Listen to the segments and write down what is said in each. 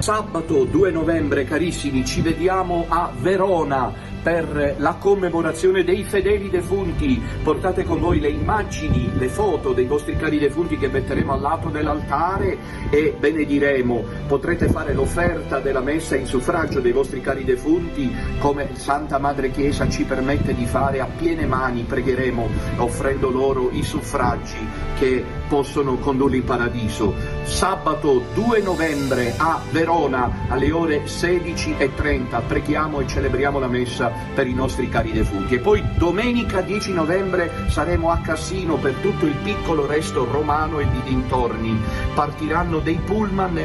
Sabato 2 novembre, carissimi, ci vediamo a Verona per la commemorazione dei fedeli defunti. Portate con voi le immagini, le foto dei vostri cari defunti che metteremo al lato dell'altare e benediremo. Potrete fare l'offerta della messa in suffragio dei vostri cari defunti, come Santa Madre Chiesa ci permette di fare a piene mani. Pregheremo offrendo loro i suffragi che possono condurli in paradiso. Sabato 2 novembre a Verona alle ore 16:30 preghiamo e celebriamo la messa per i nostri cari defunti. E poi domenica 10 novembre saremo a Cassino per tutto il piccolo resto romano e di dintorni. Partiranno dei pullman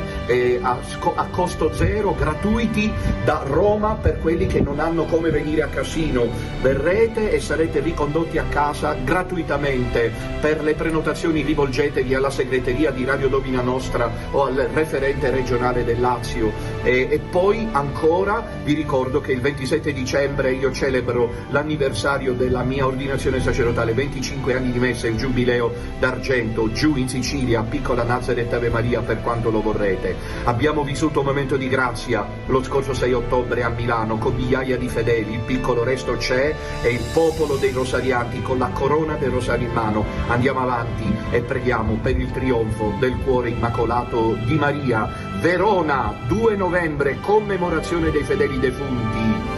a costo zero, gratuiti, da Roma per quelli che non hanno come venire a Cassino. Verrete e sarete ricondotti a casa gratuitamente. Per le prenotazioni rivolgetevi alla segreteria di Radio Domina Nostra o al referente regionale del Lazio. E poi ancora vi ricordo che il 27 dicembre io celebro l'anniversario della mia ordinazione sacerdotale, 25 anni di messa, il giubileo d'argento, giù in Sicilia, a Piccola Nazareth Ave Maria, per quanto lo vorrete. Abbiamo vissuto un momento di grazia lo scorso 6 ottobre a Milano con migliaia di fedeli, il piccolo resto c'è e il popolo dei rosarianti con la corona del rosario in mano. Andiamo avanti e preghiamo per il trionfo del cuore immacolato di Maria. Verona, 2 novembre, commemorazione dei fedeli defunti.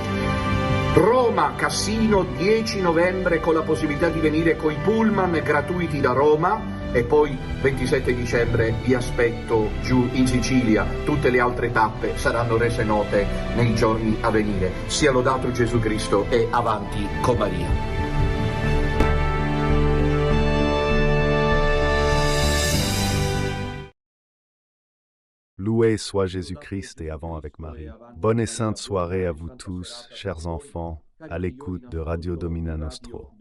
Roma, Cassino, 10 novembre con la possibilità di venire coi pullman gratuiti da Roma. E poi 27 dicembre vi aspetto giù in Sicilia. Tutte le altre tappe saranno rese note nei giorni a venire. Sia lodato Gesù Cristo e avanti con Maria. Loué soit Jésus-Christ et avant avec Marie. Bonne et sainte soirée à vous tous, chers enfants, à l'écoute de Radio Domina Nostro.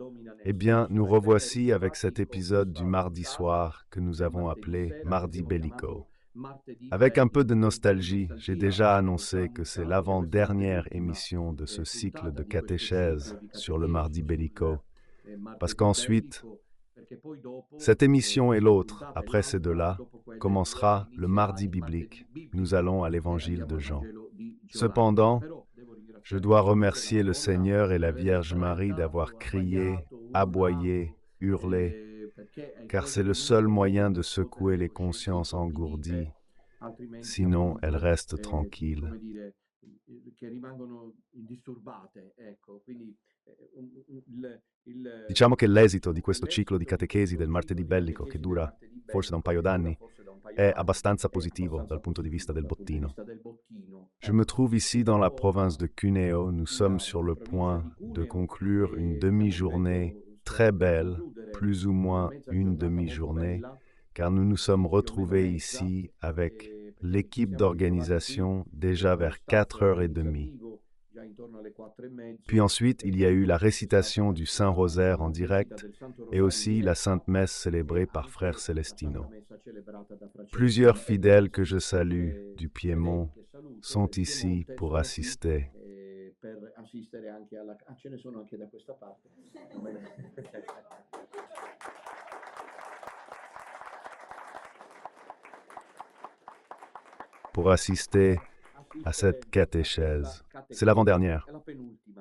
Eh bien, nous revoici avec cet épisode du mardi soir que nous avons appelé Mardi Bellico. Avec un peu de nostalgie, j'ai déjà annoncé que c'est l'avant-dernière émission de ce cycle de catéchèse sur le Mardi Bellico, parce qu'ensuite, cette émission et l'autre, après ces deux-là, commencera le mardi biblique. Nous allons à l'évangile de Jean. Cependant, je dois remercier le Seigneur et la Vierge Marie d'avoir crié, aboyé, hurlé, car c'est le seul moyen de secouer les consciences engourdies, sinon elles restent tranquilles. Diciamo che l'esito di questo ciclo di catechesi del martedì bellico, che dura forse da un paio d'anni, è abbastanza positivo dal punto di vista del bottino. Je me trouve ici dans la province de Cuneo. Nous sommes sur le point de conclure une demi-journée très belle, plus ou moins une demi-journée, car nous nous sommes retrouvés ici avec l'équipe d'organisation déjà vers 4h30. Puis ensuite, il y a eu la récitation du Saint-Rosaire en direct et aussi la Sainte Messe célébrée par Frère Celestino. Plusieurs fidèles que je salue du Piémont sont ici pour assister. Pour assister à cette catéchèse. C'est l'avant-dernière.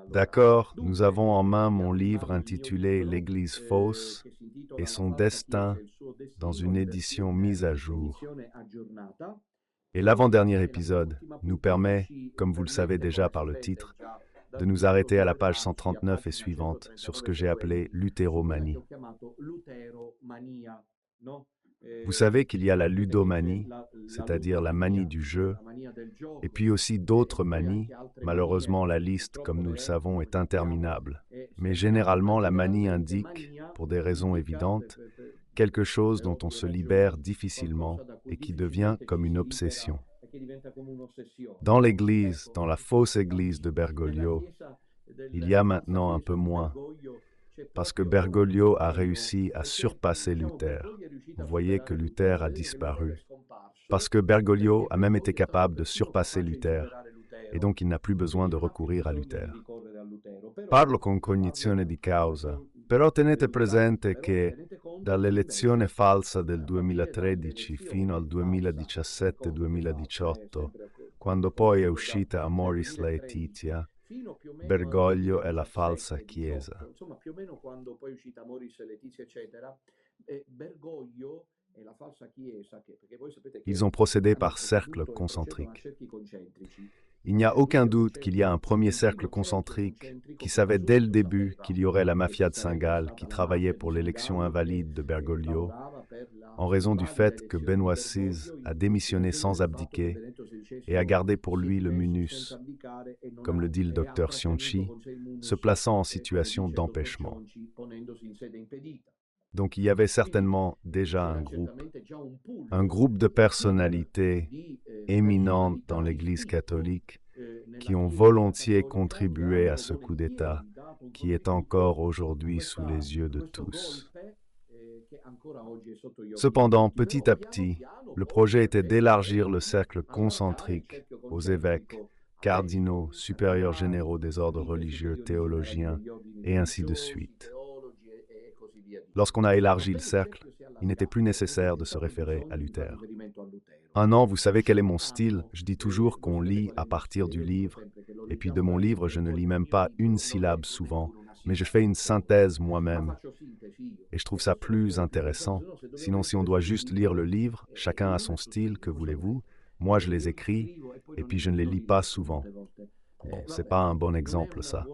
D'accord, nous avons en main mon livre intitulé L'Église fausse et son destin dans une édition mise à jour. Et l'avant-dernier épisode nous permet, comme vous le savez déjà par le titre, de nous arrêter à la page 139 et suivante sur ce que j'ai appelé l'utéromanie. Vous savez qu'il y a la ludomanie, c'est-à-dire la manie du jeu, et puis aussi d'autres manies. Malheureusement, la liste, comme nous le savons, est interminable. Mais généralement, la manie indique, pour des raisons évidentes, quelque chose dont on se libère difficilement et qui devient comme une obsession. Dans l'église, dans la fausse église de Bergoglio, il y a maintenant un peu moins, parce que Bergoglio a réussi à surpasser Luther. Vous voyez que Luther a disparu. Parce que Bergoglio a même été capable de surpasser Luther, et donc il n'a plus besoin de recourir à Luther. Parlo con cognizione di causa, però tenete presente che dall'elezione falsa del 2013 fino al 2017-2018, quando poi è uscita Amoris Laetitia, Bergoglio e la falsa Chiesa. Insomma, più o meno quando poi è uscita Amoris Laetitia, eccetera, Bergoglio e la falsa Chiesa, perché voi sapete che Ils ont procédé par hanno cercles procedono a concentriques. cerchi concentrici. Il n'y a aucun doute qu'il y a un premier cercle concentrique qui savait dès le début qu'il y aurait la mafia de Saint-Gall qui travaillait pour l'élection invalide de Bergoglio, en raison du fait que Benoît XVI a démissionné sans abdiquer et a gardé pour lui le munus, comme le dit le docteur Sionchi, se plaçant en situation d'empêchement. Donc il y avait certainement déjà un groupe de personnalités éminentes dans l'Église catholique qui ont volontiers contribué à ce coup d'État qui est encore aujourd'hui sous les yeux de tous. Cependant, petit à petit, le projet était d'élargir le cercle concentrique aux évêques, cardinaux, supérieurs généraux des ordres religieux, théologiens, et ainsi de suite. Lorsqu'on a élargi le cercle, il n'était plus nécessaire de se référer à Luther. Vous savez quel est mon style? Je dis toujours qu'on lit à partir du livre, et puis de mon livre, je ne lis même pas une syllabe souvent, mais je fais une synthèse moi-même. Et je trouve ça plus intéressant. Sinon, si on doit juste lire le livre, chacun a son style, que voulez-vous? Moi, je les écris, et puis je ne les lis pas souvent. Bon, c'est pas un bon exemple, ça.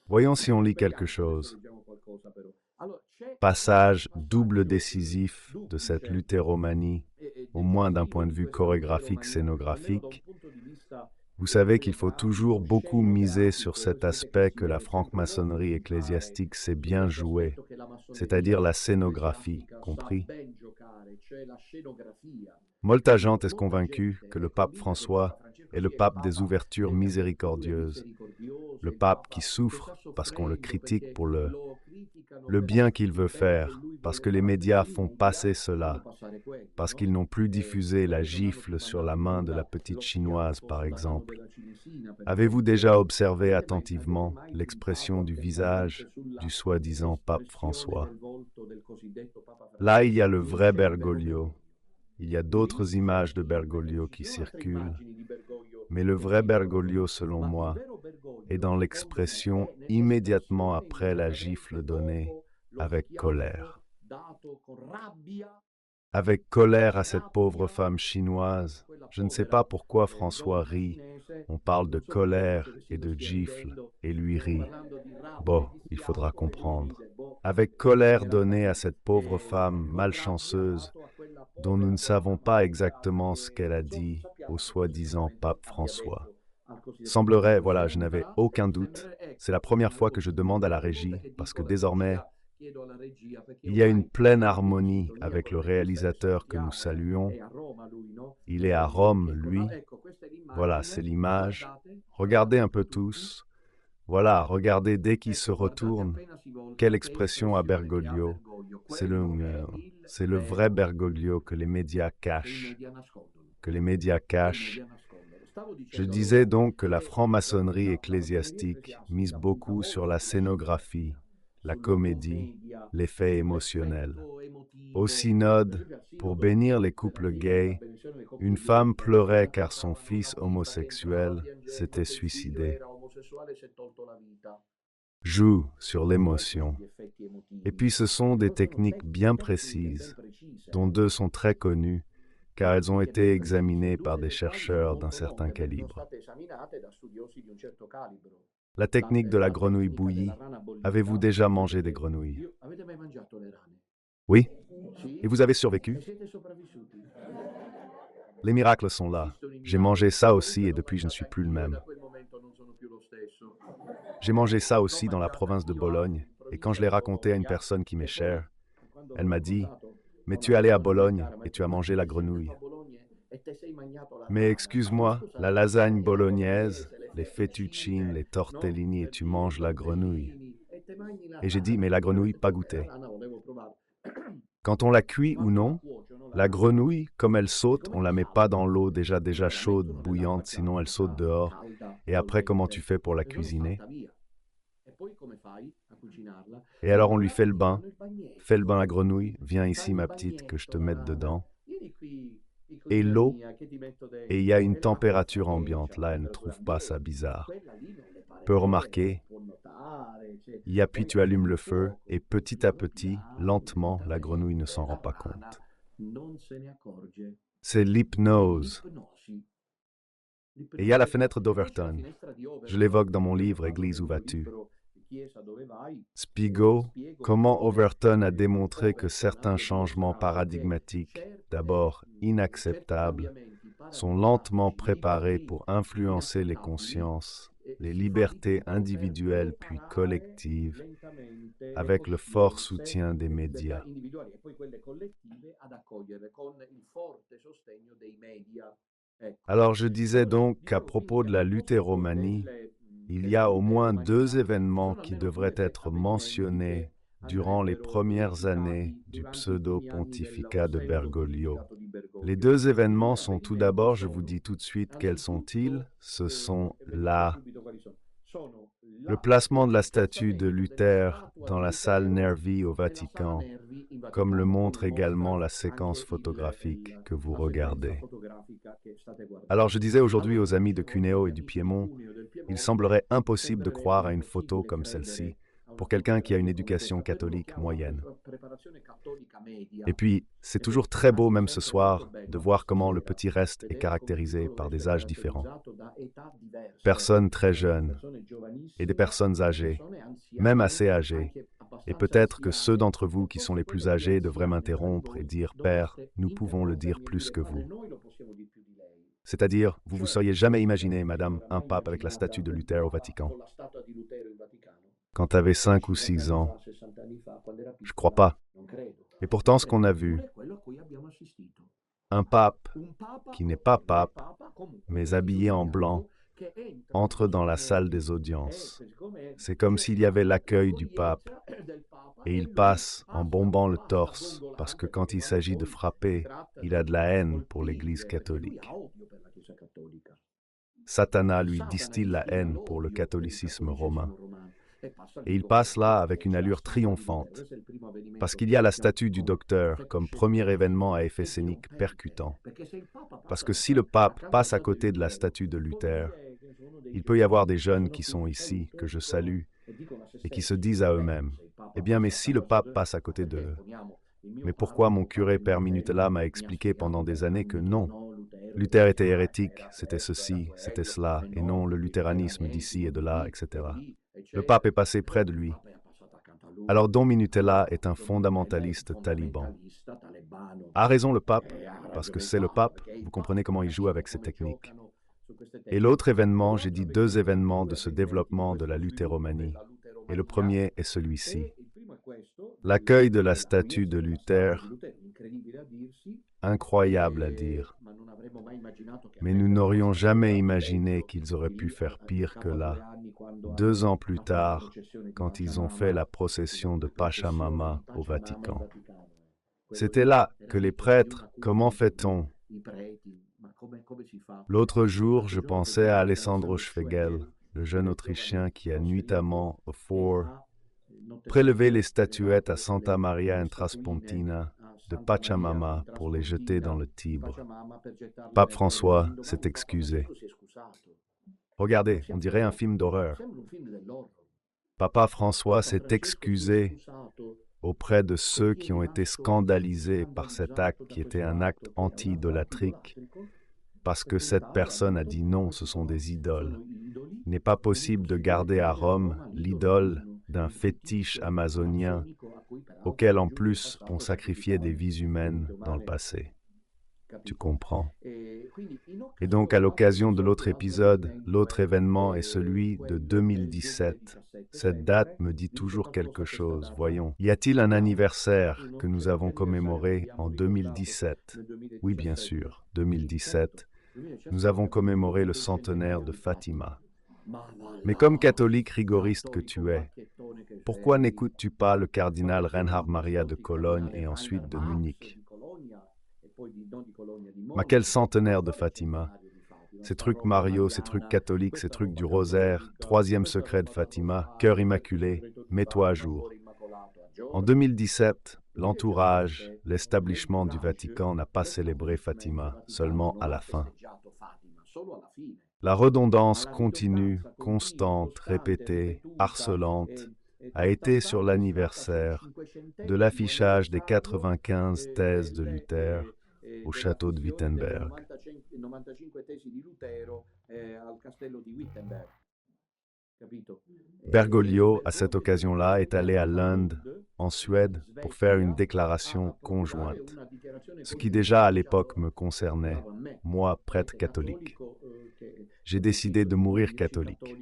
Voyons si on lit quelque chose. Passage double décisif de cette luthéromanie, au moins d'un point de vue chorégraphique, scénographique. Vous savez qu'il faut toujours beaucoup miser sur cet aspect que la franc-maçonnerie ecclésiastique sait bien jouer, c'est-à-dire la scénographie, compris? Molta gente est convaincue que le pape François est le pape des ouvertures miséricordieuses, le pape qui souffre parce qu'on le critique pour le bien qu'il veut faire, parce que les médias font passer cela, parce qu'ils n'ont plus diffusé la gifle sur la main de la petite chinoise, par exemple. Avez-vous déjà observé attentivement l'expression du visage du soi-disant pape François? Là, il y a le vrai Bergoglio. Il y a d'autres images de Bergoglio qui circulent, mais le vrai Bergoglio, selon moi, est dans l'expression immédiatement après la gifle donnée, avec colère. Avec colère à cette pauvre femme chinoise. Je ne sais pas pourquoi François rit. On parle de colère et de gifle, et lui rit. Bon, il faudra comprendre. Avec colère donnée à cette pauvre femme malchanceuse, dont nous ne savons pas exactement ce qu'elle a dit au soi-disant pape François. Semblerait, voilà, je n'avais aucun doute. C'est la première fois que je demande à la régie, parce que désormais, il y a une pleine harmonie avec le réalisateur que nous saluons. Il est à Rome, lui. Voilà, c'est l'image. Regardez un peu tous. Voilà, regardez dès qu'il se retourne. Quelle expression à Bergoglio. C'est le vrai Bergoglio que les médias cachent. Que les médias cachent. Je disais donc que la franc-maçonnerie ecclésiastique mise beaucoup sur la scénographie, la comédie, l'effet émotionnel. Au synode, pour bénir les couples gays, une femme pleurait car son fils homosexuel s'était suicidé. Joue sur l'émotion. Et puis ce sont des techniques bien précises, dont deux sont très connues, car elles ont été examinées par des chercheurs d'un certain calibre. La technique de la grenouille bouillie. Avez-vous déjà mangé des grenouilles? Oui? Et vous avez survécu? Les miracles sont là. J'ai mangé ça aussi et depuis je ne suis plus le même. J'ai mangé ça aussi dans la province de Bologne et quand je l'ai raconté à une personne qui m'est chère, elle m'a dit « Mais tu es allé à Bologne et tu as mangé la grenouille. » Mais excuse-moi, la lasagne bolognaise, les fettuccines, les tortellini et tu manges la grenouille. Et j'ai dit « Mais la grenouille, pas goûtée. » Quand on la cuit ou non, la grenouille, comme elle saute, on la met pas dans l'eau déjà chaude, bouillante, sinon elle saute dehors. Et après, comment tu fais pour la cuisiner? Et alors on lui fait le bain. Fais le bain à grenouille, viens ici ma petite, que je te mette dedans. et l'eau, et il y a une température ambiante. Là, elle ne trouve pas ça bizarre. Peut remarquer, il y a puis tu allumes le feu, et petit à petit, lentement, la grenouille ne s'en rend pas compte. C'est l'hypnose. Et il y a la fenêtre d'Overton. Je l'évoque dans mon livre « Église, où vas-tu ?» Spiegel, comment Overton a démontré que certains changements paradigmatiques, d'abord inacceptables, sont lentement préparés pour influencer les consciences, les libertés individuelles puis collectives, avec le fort soutien des médias. Alors je disais donc qu'à propos de la luthéromanie, il y a au moins 2 événements qui devraient être mentionnés durant les premières années du pseudo-pontificat de Bergoglio. Les 2 événements sont tout d'abord, je vous dis tout de suite quels sont-ils, ce sont le placement de la statue de Luther dans la salle Nervi au Vatican, comme le montre également la séquence photographique que vous regardez. Alors je disais aujourd'hui aux amis de Cuneo et du Piémont, il semblerait impossible de croire à une photo comme celle-ci pour quelqu'un qui a une éducation catholique moyenne. Et puis, c'est toujours très beau, même ce soir, de voir comment le petit reste est caractérisé par des âges différents. Personnes très jeunes et des personnes âgées, même assez âgées. Et peut-être que ceux d'entre vous qui sont les plus âgés devraient m'interrompre et dire « Père, nous pouvons le dire plus que vous ». C'est-à-dire, vous vous seriez jamais imaginé, madame, un pape avec la statue de Luther au Vatican. Quand tu avais 5 ou 6 ans, je crois pas. Et pourtant, ce qu'on a vu, un pape qui n'est pas pape, mais habillé en blanc, entre dans la salle des audiences. C'est comme s'il y avait l'accueil du pape, et il passe en bombant le torse, parce que quand il s'agit de frapper, il a de la haine pour l'Église catholique. Satanas lui distille la haine pour le catholicisme romain. Et il passe là avec une allure triomphante, parce qu'il y a la statue du docteur comme premier événement à effet scénique percutant. Parce que si le pape passe à côté de la statue de Luther, il peut y avoir des jeunes qui sont ici, que je salue, et qui se disent à eux-mêmes, « Eh bien, mais si le pape passe à côté d'eux, mais pourquoi mon curé Père Minutella m'a expliqué pendant des années que non, Luther était hérétique, c'était ceci, c'était cela, et non le luthéranisme d'ici et de là, etc. » Le pape est passé près de lui. Alors Don Minutella est un fondamentaliste taliban. A raison le pape, parce que c'est le pape, vous comprenez comment il joue avec ses techniques. Et l'autre événement, j'ai dit 2 événements de ce développement de la luthéromanie. Et le premier est celui-ci. L'accueil de la statue de Luther, incroyable à dire. Mais nous n'aurions jamais imaginé qu'ils auraient pu faire pire que là. 2 ans plus tard, quand ils ont fait la procession de Pachamama au Vatican. C'était là que les prêtres, comment fait-on? L'autre jour, je pensais à Alessandro Schwegel, le jeune Autrichien qui a nuitamment, au Fort, prélevé les statuettes à Santa Maria in Traspontina de Pachamama pour les jeter dans le Tibre. Pape François s'est excusé. Regardez, on dirait un film d'horreur. Papa François s'est excusé auprès de ceux qui ont été scandalisés par cet acte qui était un acte anti-idolatrique, parce que cette personne a dit non, ce sont des idoles. Il n'est pas possible de garder à Rome l'idole d'un fétiche amazonien auquel en plus on sacrifiait des vies humaines dans le passé. Tu comprends? Et donc à l'occasion de l'autre épisode, l'autre événement est celui de 2017. Cette date me dit toujours quelque chose, voyons. Y a-t-il un anniversaire que nous avons commémoré en 2017? Oui, bien sûr, 2017. Nous avons commémoré le centenaire de Fatima. Mais comme catholique rigoriste que tu es, pourquoi n'écoutes-tu pas le cardinal Reinhard Maria de Cologne et ensuite de Munich? Mais quel centenaire de Fatima? Ces trucs Mario, ces trucs catholiques, ces trucs du rosaire, 3e secret de Fatima, cœur immaculé, mets-toi à jour. En 2017, l'entourage, l'établissement du Vatican n'a pas célébré Fatima, seulement à la fin. La redondance continue, constante, répétée, harcelante, a été sur l'anniversaire de l'affichage des 95 thèses de Luther au château de Wittenberg. Bergoglio, à cette occasion-là, est allé à Lund, en Suède, pour faire une déclaration conjointe, ce qui déjà à l'époque me concernait, moi, prêtre catholique. J'ai décidé de mourir catholique.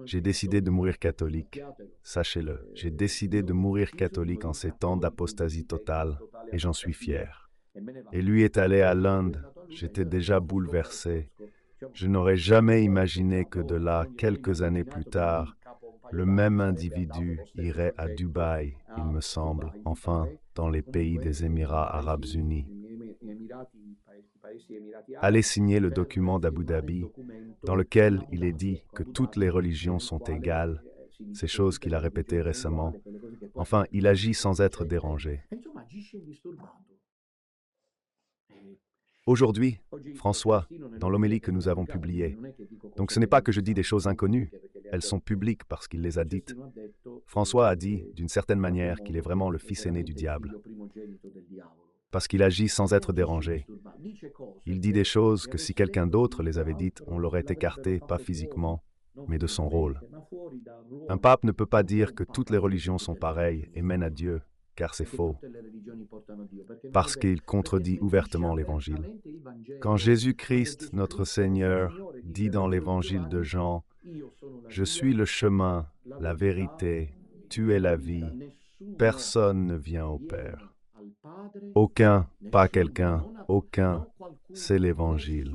J'ai décidé de mourir catholique, sachez-le. J'ai décidé de mourir catholique en ces temps d'apostasie totale, et j'en suis fier. Et lui est allé à Lund, j'étais déjà bouleversé. Je n'aurais jamais imaginé que de là, quelques années plus tard, le même individu irait à Dubaï, il me semble, enfin, dans les pays des Émirats arabes unis. Aller signer le document d'Abu Dhabi, dans lequel il est dit que toutes les religions sont égales, ces choses qu'il a répétées récemment. Enfin, il agit sans être dérangé. Aujourd'hui, François, dans l'homélie que nous avons publiée, donc ce n'est pas que je dis des choses inconnues, elles sont publiques parce qu'il les a dites. François a dit, d'une certaine manière, qu'il est vraiment le fils aîné du diable, parce qu'il agit sans être dérangé. Il dit des choses que si quelqu'un d'autre les avait dites, on l'aurait écarté, pas physiquement, mais de son rôle. Un pape ne peut pas dire que toutes les religions sont pareilles et mènent à Dieu, car c'est faux, parce qu'il contredit ouvertement l'Évangile. Quand Jésus-Christ, notre Seigneur, dit dans l'Évangile de Jean, « Je suis le chemin, la vérité, tu es la vie, personne ne vient au Père. » Aucun, pas quelqu'un, aucun, c'est l'Évangile.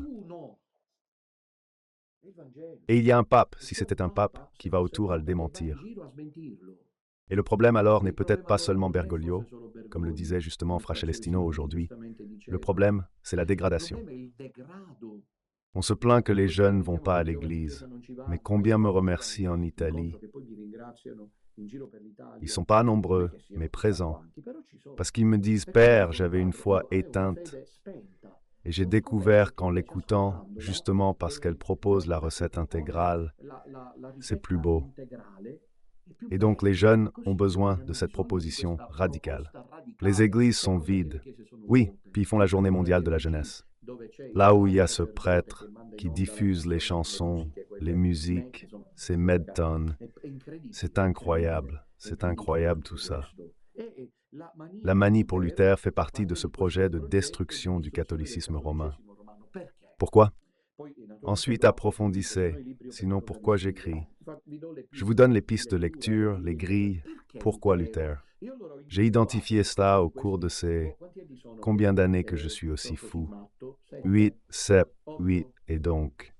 Et il y a un pape, si c'était un pape, qui va autour à le démentir. Et le problème alors n'est peut-être pas seulement Bergoglio, comme le disait justement Fra Celestino aujourd'hui. Le problème, c'est la dégradation. On se plaint que les jeunes ne vont pas à l'église, mais combien me remercient en Italie. Ils ne sont pas nombreux, mais présents, parce qu'ils me disent « Père, j'avais une foi éteinte ». Et j'ai découvert qu'en l'écoutant, justement parce qu'elle propose la recette intégrale, c'est plus beau. Et donc les jeunes ont besoin de cette proposition radicale. Les églises sont vides. Oui, puis ils font la journée mondiale de la jeunesse. Là où il y a ce prêtre qui diffuse les chansons, les musiques, c'est Medton. C'est incroyable tout ça. La manie pour Luther fait partie de ce projet de destruction du catholicisme romain. Pourquoi? Ensuite, approfondissez, sinon pourquoi j'écris? Je vous donne les pistes de lecture, les grilles. Pourquoi Luther? J'ai identifié cela au cours de ces... Combien d'années que je suis aussi fou? 8, 7, 8, et donc...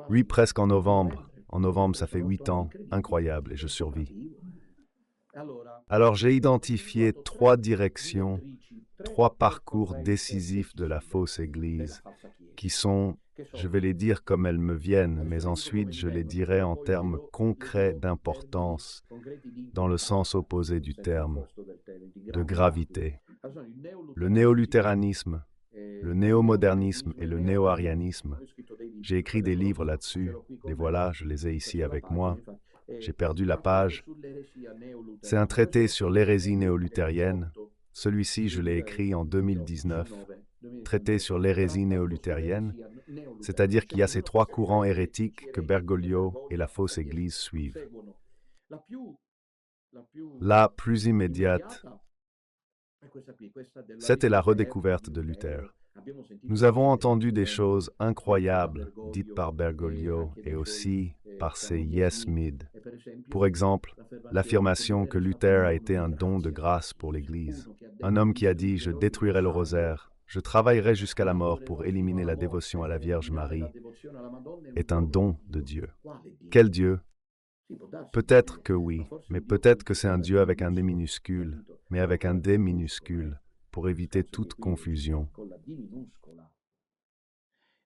8 presque en novembre. En novembre, ça fait 8 ans. Incroyable, et je survis. Alors j'ai identifié 3 directions, 3 parcours décisifs de la fausse Église, qui sont, je vais les dire comme elles me viennent, mais ensuite je les dirai en termes concrets d'importance, dans le sens opposé du terme, de gravité. Le néoluthéranisme, le néomodernisme et le néo-arianisme. J'ai écrit des livres là-dessus, les voilà, je les ai ici avec moi. J'ai perdu la page. C'est un traité sur l'hérésie néoluthérienne. Celui-ci, je l'ai écrit en 2019. Traité sur l'hérésie néoluthérienne, c'est-à-dire qu'il y a ces 3 courants hérétiques que Bergoglio et la fausse Église suivent. La plus immédiate, c'était la redécouverte de Luther. Nous avons entendu des choses incroyables dites par Bergoglio et aussi par ses yes mid. Pour exemple, l'affirmation que Luther a été un don de grâce pour l'Église. Un homme qui a dit « Je détruirai le rosaire, je travaillerai jusqu'à la mort pour éliminer la dévotion à la Vierge Marie » est un don de Dieu. Quel Dieu? Peut-être que oui, mais peut-être que c'est un Dieu avec un D minuscule, mais avec un D minuscule, pour éviter toute confusion.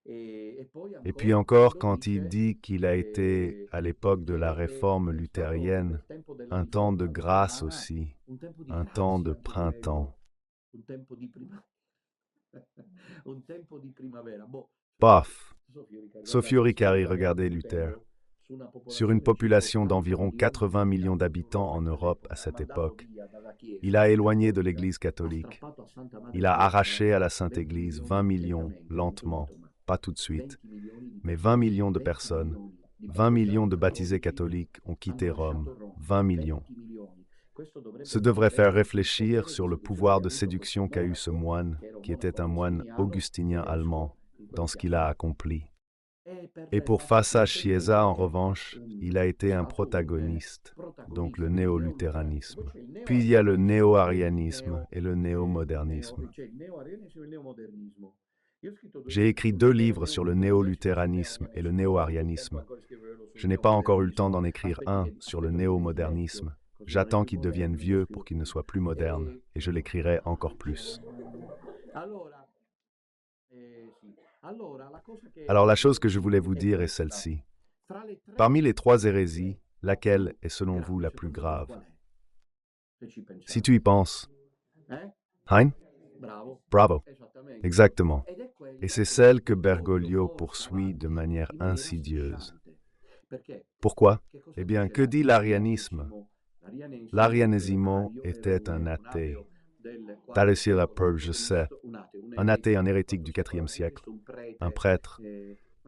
Et puis encore, quand il dit qu'il a été, à l'époque de la réforme luthérienne, un temps de grâce aussi, un temps de printemps. Paf! Sofio Ricari regardait Luther. Sur une population d'environ 80 millions d'habitants en Europe à cette époque, il a éloigné de l'Église catholique. Il a arraché à la Sainte Église 20 millions, lentement, pas tout de suite, mais 20 millions de personnes. 20 millions de baptisés catholiques ont quitté Rome. 20 millions. Ce devrait faire réfléchir sur le pouvoir de séduction qu'a eu ce moine, qui était un moine augustinien allemand, dans ce qu'il a accompli. Et pour Fassa Chiesa, en revanche, il a été un protagoniste, donc le néoluthéranisme. Puis il y a le néo-arianisme et le néo-modernisme. J'ai écrit 2 livres sur le néoluthéranisme et le néo-arianisme. Je n'ai pas encore eu le temps d'en écrire un sur le néo-modernisme. J'attends qu'il devienne vieux pour qu'il ne soit plus moderne, et je l'écrirai encore plus. Alors la chose que je voulais vous dire est celle-ci. Parmi les 3 hérésies, laquelle est selon vous la plus grave? Si tu y penses. Hein? Bravo. Exactement. Et c'est celle que Bergoglio poursuit de manière insidieuse. Pourquoi? Eh bien, que dit l'arianisme? L'arianesimo était un athée. T'as réussi la preuve, je sais. Un athée, un hérétique du IVe siècle. Un prêtre.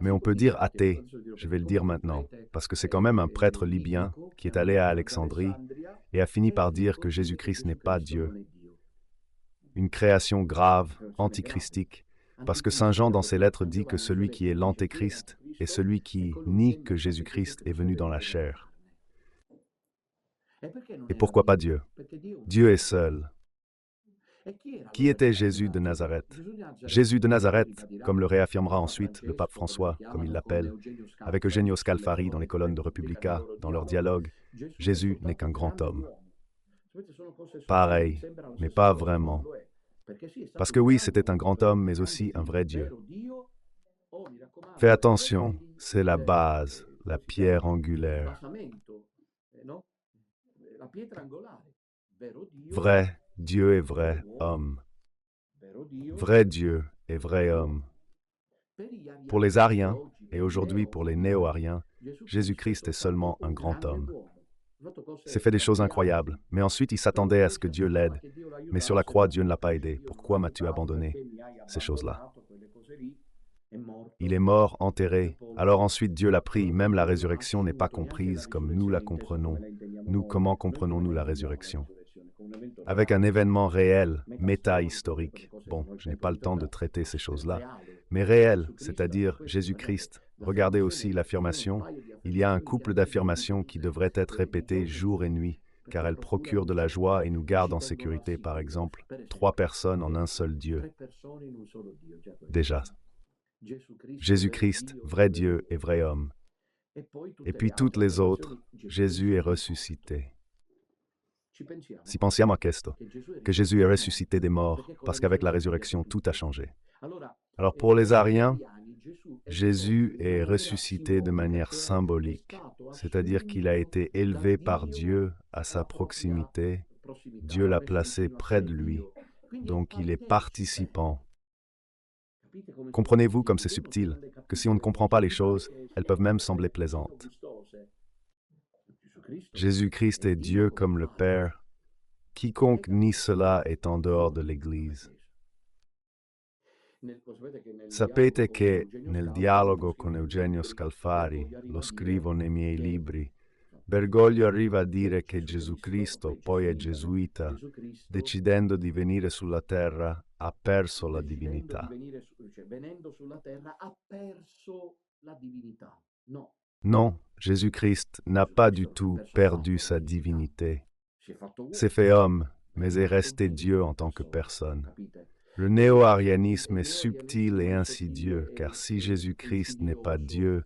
Mais on peut dire athée, je vais le dire maintenant, parce que c'est quand même un prêtre libyen qui est allé à Alexandrie et a fini par dire que Jésus-Christ n'est pas Dieu. Une création grave, antichristique, parce que Saint Jean dans ses lettres dit que celui qui est l'antéchrist est celui qui nie que Jésus-Christ est venu dans la chair. Et pourquoi pas Dieu? Dieu est seul. Qui était Jésus de Nazareth? Jésus de Nazareth, comme le réaffirmera ensuite le pape François, comme il l'appelle, avec Eugenio Scalfari dans les colonnes de Repubblica, dans leur dialogue, Jésus n'est qu'un grand homme. Pareil, mais pas vraiment. Parce que oui, c'était un grand homme, mais aussi un vrai Dieu. Fais attention, c'est la base, la pierre angulaire. Vrai Dieu et vrai homme. Vrai Dieu et vrai homme. Pour les Ariens, et aujourd'hui pour les néo-ariens, Jésus-Christ est seulement un grand homme. C'est fait des choses incroyables, mais ensuite il s'attendait à ce que Dieu l'aide. Mais sur la croix, Dieu ne l'a pas aidé. Pourquoi m'as-tu abandonné? Ces choses-là. Il est mort, enterré. Alors ensuite Dieu l'a pris. Même la résurrection n'est pas comprise comme nous la comprenons. Nous, comment comprenons-nous la résurrection? Avec un événement réel, méta-historique. Bon, je n'ai pas le temps de traiter ces choses-là. Mais réel, c'est-à-dire Jésus-Christ. Regardez aussi l'affirmation. Il y a un couple d'affirmations qui devrait être répétées jour et nuit, car elles procurent de la joie et nous gardent en sécurité, par exemple. 3 personnes en un seul Dieu. Déjà. Jésus-Christ, vrai Dieu et vrai homme. Et puis toutes les autres, Jésus est ressuscité. Si pensiamo a questo, que Jésus est ressuscité des morts, parce qu'avec la résurrection, tout a changé. Alors pour les Ariens, Jésus est ressuscité de manière symbolique, c'est-à-dire qu'il a été élevé par Dieu à sa proximité. Dieu l'a placé près de lui, donc il est participant. Comprenez-vous comme c'est subtil, que si on ne comprend pas les choses, elles peuvent même sembler plaisantes. Jésus-Christ est Dieu comme le Père. Quiconque nie cela est en dehors de l'Église. Sapete che nel dialogo con Eugenio Scalfari, lo scrivo nei miei libri, Bergoglio arriva a dire che Gesù Cristo, poi è gesuita, decidendo di venire sulla terra, ha perso la divinità. Non, Jésus-Christ n'a pas du tout perdu sa divinité. S'est fait homme, mais est resté Dieu en tant que personne. Le néo-arianisme est subtil et insidieux, car si Jésus-Christ n'est pas Dieu,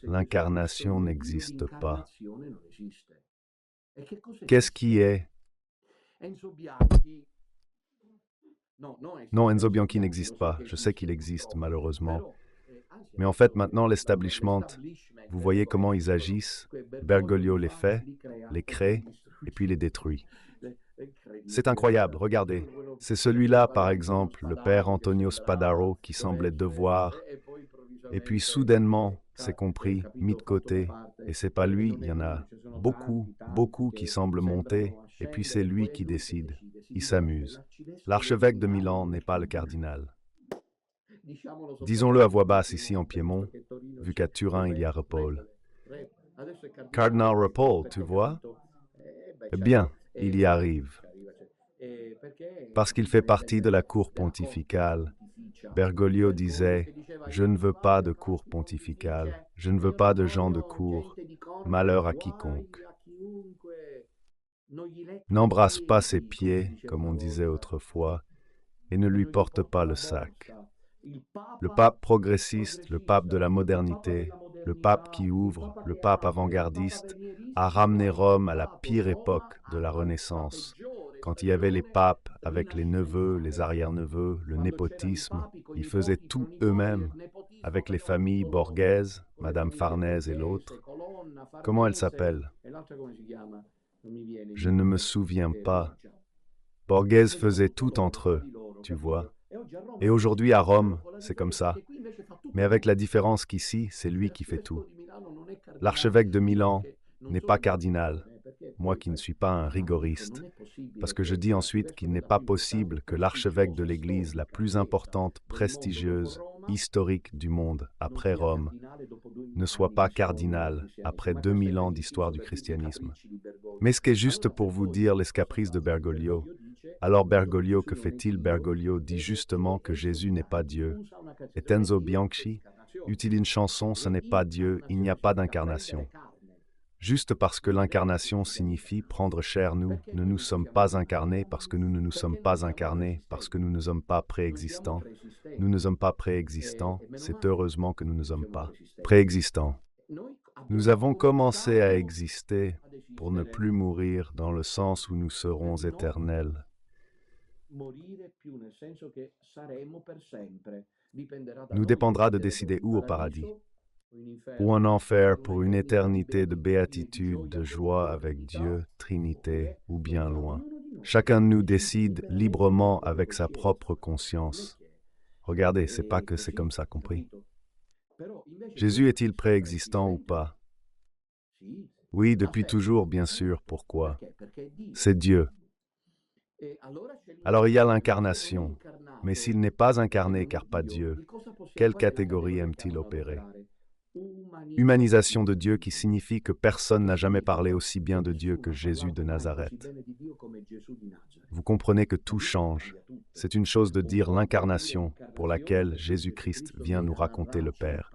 l'incarnation n'existe pas. Qu'est-ce qui est? Non, Enzo Bianchi n'existe pas. Je sais qu'il existe, malheureusement. Mais en fait, maintenant, l'establishment, vous voyez comment ils agissent. Bergoglio les fait, les crée, et puis les détruit. C'est incroyable, regardez. C'est celui-là, par exemple, le père Antonio Spadaro, qui semblait devoir, et puis soudainement, c'est compris, mis de côté, et c'est pas lui, il y en a beaucoup qui semblent monter, et puis c'est lui qui décide. Il s'amuse. L'archevêque de Milan n'est pas le cardinal. Disons-le à voix basse ici en Piémont, vu qu'à Turin il y a Ripoll. Cardinal Ripoll, tu vois? Eh bien, il y arrive. Parce qu'il fait partie de la cour pontificale. Bergoglio disait « Je ne veux pas de cour pontificale, je ne veux pas de gens de cour, malheur à quiconque. N'embrasse pas ses pieds, comme on disait autrefois, et ne lui porte pas le sac. » Le pape progressiste, le pape de la modernité, le pape qui ouvre, le pape avant-gardiste, a ramené Rome à la pire époque de la Renaissance, quand il y avait les papes avec les neveux, les arrière-neveux, le népotisme. Ils faisaient tout eux-mêmes, avec les familles borghèses, Madame Farnèse et l'autre. Comment elle s'appelle? Je ne me souviens pas. Borghèse faisait tout entre eux, tu vois. Et aujourd'hui à Rome, c'est comme ça. Mais avec la différence qu'ici, c'est lui qui fait tout. L'archevêque de Milan n'est pas cardinal, moi qui ne suis pas un rigoriste, parce que je dis ensuite qu'il n'est pas possible que l'archevêque de l'Église la plus importante, prestigieuse, historique du monde, après Rome, ne soit pas cardinal après 2000 ans d'histoire du christianisme. Mais ce qui est juste pour vous dire les caprices de Bergoglio. Alors Bergoglio, que fait-il? Bergoglio dit justement que Jésus n'est pas Dieu. Et Tenzo Bianchi utilise une chanson « Ce n'est pas Dieu, il n'y a pas d'incarnation ». Juste parce que l'incarnation signifie prendre chair, nous ne nous sommes pas incarnés parce que nous ne nous sommes pas incarnés, parce que nous ne sommes pas préexistants. Nous ne sommes pas préexistants, c'est heureusement que nous ne sommes pas préexistants. Nous avons commencé à exister pour ne plus mourir dans le sens où nous serons éternels. Nous dépendra de décider où au paradis, ou en enfer pour une éternité de béatitude, de joie avec Dieu, Trinité, ou bien loin. Chacun de nous décide librement avec sa propre conscience. Regardez, c'est pas que c'est comme ça, compris? Jésus est-il préexistant ou pas? Oui, depuis toujours, bien sûr. Pourquoi? C'est Dieu. Alors il y a l'incarnation, mais s'il n'est pas incarné car pas Dieu, quelle catégorie aime-t-il opérer? Humanisation de Dieu qui signifie que personne n'a jamais parlé aussi bien de Dieu que Jésus de Nazareth. Vous comprenez que tout change. C'est une chose de dire l'incarnation pour laquelle Jésus-Christ vient nous raconter le Père.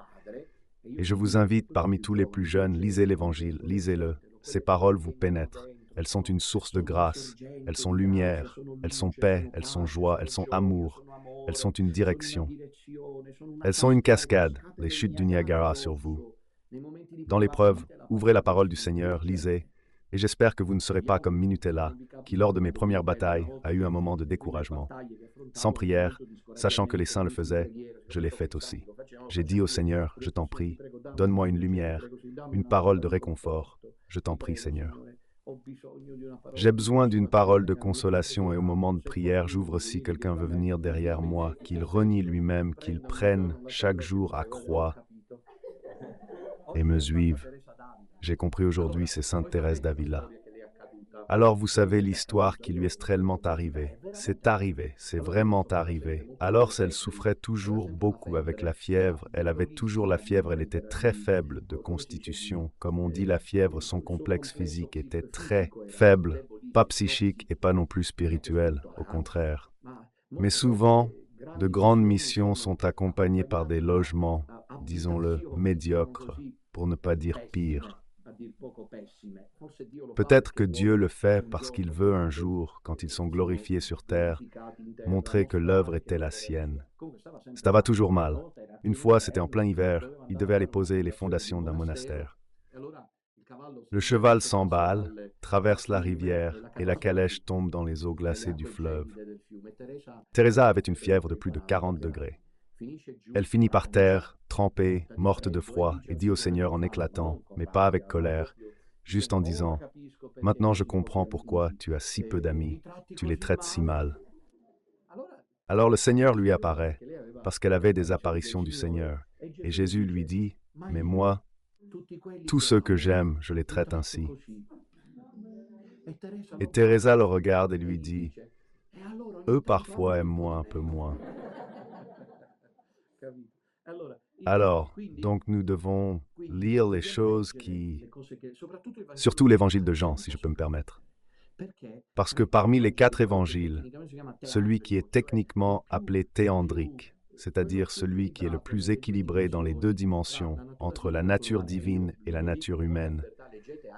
Et je vous invite, parmi tous les plus jeunes, lisez l'Évangile, lisez-le. Ces paroles vous pénètrent. Elles sont une source de grâce, elles sont lumière, elles sont paix, elles sont joie, elles sont amour, elles sont une direction. Elles sont une cascade, les chutes du Niagara sur vous. Dans l'épreuve, ouvrez la parole du Seigneur, lisez, et j'espère que vous ne serez pas comme Minutella, qui lors de mes premières batailles a eu un moment de découragement. Sans prière, sachant que les saints le faisaient, je l'ai fait aussi. J'ai dit au Seigneur, je t'en prie, donne-moi une lumière, une parole de réconfort. Je t'en prie, Seigneur. J'ai besoin d'une parole de consolation et au moment de prière, j'ouvre si quelqu'un veut venir derrière moi, qu'il renie lui-même, qu'il prenne chaque jour à croix et me suive. J'ai compris aujourd'hui, c'est Sainte Thérèse d'Avila. Alors vous savez l'histoire qui lui est extrêmement arrivée. C'est arrivé, c'est vraiment arrivé. Alors elle souffrait toujours beaucoup avec la fièvre. Elle avait toujours la fièvre, elle était très faible de constitution. Comme on dit la fièvre, son complexe physique était très faible, pas psychique et pas non plus spirituel, au contraire. Mais souvent, de grandes missions sont accompagnées par des logements, disons-le, médiocres, pour ne pas dire pire. Peut-être que Dieu le fait parce qu'il veut un jour, quand ils sont glorifiés sur terre, montrer que l'œuvre était la sienne. Ça va toujours mal. Une fois, c'était en plein hiver, il devait aller poser les fondations d'un monastère. Le cheval s'emballe, traverse la rivière et la calèche tombe dans les eaux glacées du fleuve. Teresa avait une fièvre de plus de 40 degrés. Elle finit par terre, trempée, morte de froid, et dit au Seigneur en éclatant, mais pas avec colère, juste en disant, « Maintenant je comprends pourquoi tu as si peu d'amis, tu les traites si mal. » Alors le Seigneur lui apparaît, parce qu'elle avait des apparitions du Seigneur. Et Jésus lui dit, « Mais moi, tous ceux que j'aime, je les traite ainsi. » Et Teresa le regarde et lui dit, « Eux parfois aiment moi un peu moins. » Alors, donc nous devons lire les choses surtout l'évangile de Jean, si je peux me permettre. Parce que parmi les 4 évangiles, celui qui est techniquement appelé théandrique, c'est-à-dire celui qui est le plus équilibré dans les 2 dimensions, entre la nature divine et la nature humaine.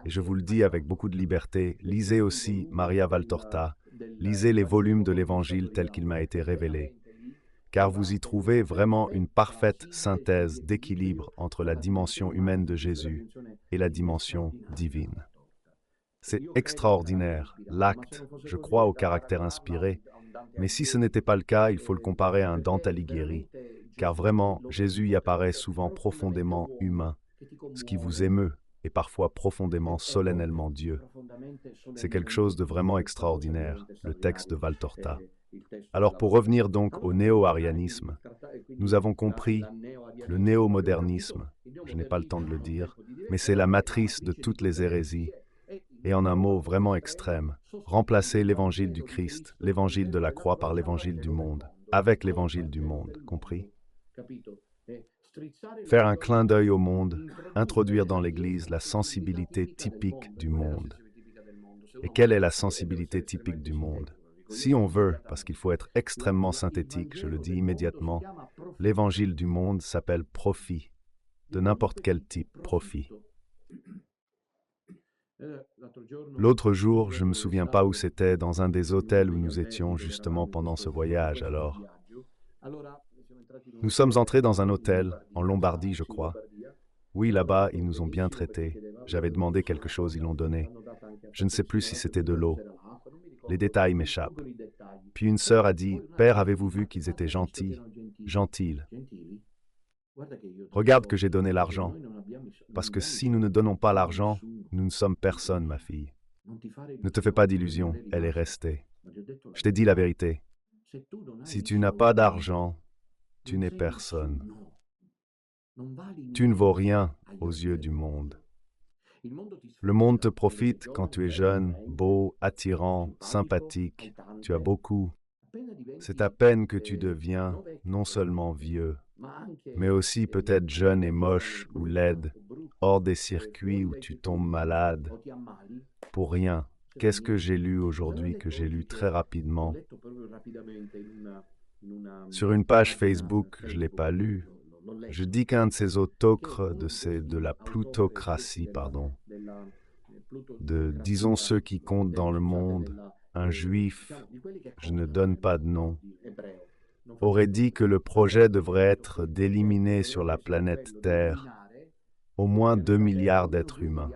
Et je vous le dis avec beaucoup de liberté, lisez aussi Maria Valtorta, lisez les volumes de l'Évangile tel qu'il m'a été révélé, car vous y trouvez vraiment une parfaite synthèse d'équilibre entre la dimension humaine de Jésus et la dimension divine. C'est extraordinaire, l'acte, je crois au caractère inspiré, mais si ce n'était pas le cas, il faut le comparer à un Dante Alighieri, car vraiment, Jésus y apparaît souvent profondément humain, ce qui vous émeut, et parfois profondément, solennellement Dieu. C'est quelque chose de vraiment extraordinaire, le texte de Valtorta. Alors pour revenir donc au néo-arianisme, nous avons compris le néo-modernisme, je n'ai pas le temps de le dire, mais c'est la matrice de toutes les hérésies, et en un mot vraiment extrême, remplacer l'évangile du Christ, l'évangile de la croix par l'évangile du monde, avec l'évangile du monde, compris? Faire un clin d'œil au monde, introduire dans l'Église la sensibilité typique du monde. Et quelle est la sensibilité typique du monde? Si on veut, parce qu'il faut être extrêmement synthétique, je le dis immédiatement, l'évangile du monde s'appelle profit, de n'importe quel type, profit. L'autre jour, je ne me souviens pas où c'était, dans un des hôtels où nous étions justement pendant ce voyage, alors. Nous sommes entrés dans un hôtel, en Lombardie, je crois. Oui, là-bas, ils nous ont bien traités. J'avais demandé quelque chose, ils l'ont donné. Je ne sais plus si c'était de l'eau. Les détails m'échappent. Puis une sœur a dit, « Père, avez-vous vu qu'ils étaient gentils, gentils? Regarde que j'ai donné l'argent. Parce que si nous ne donnons pas l'argent, nous ne sommes personne, ma fille. Ne te fais pas d'illusions, elle est restée. Je t'ai dit la vérité. Si tu n'as pas d'argent, tu n'es personne. Tu ne vaux rien aux yeux du monde. Le monde te profite quand tu es jeune, beau, attirant, sympathique. Tu as beaucoup. C'est à peine que tu deviens non seulement vieux, mais aussi peut-être jeune et moche ou laide, hors des circuits où tu tombes malade. Pour rien. Qu'est-ce que j'ai lu aujourd'hui, que j'ai lu très rapidement? Sur une page Facebook, je ne l'ai pas lu. Je dis qu'un de ces autocrates, de la plutocratie, disons ceux qui comptent dans le monde, un juif, je ne donne pas de nom, aurait dit que le projet devrait être d'éliminer sur la planète Terre au moins 2 milliards d'êtres humains.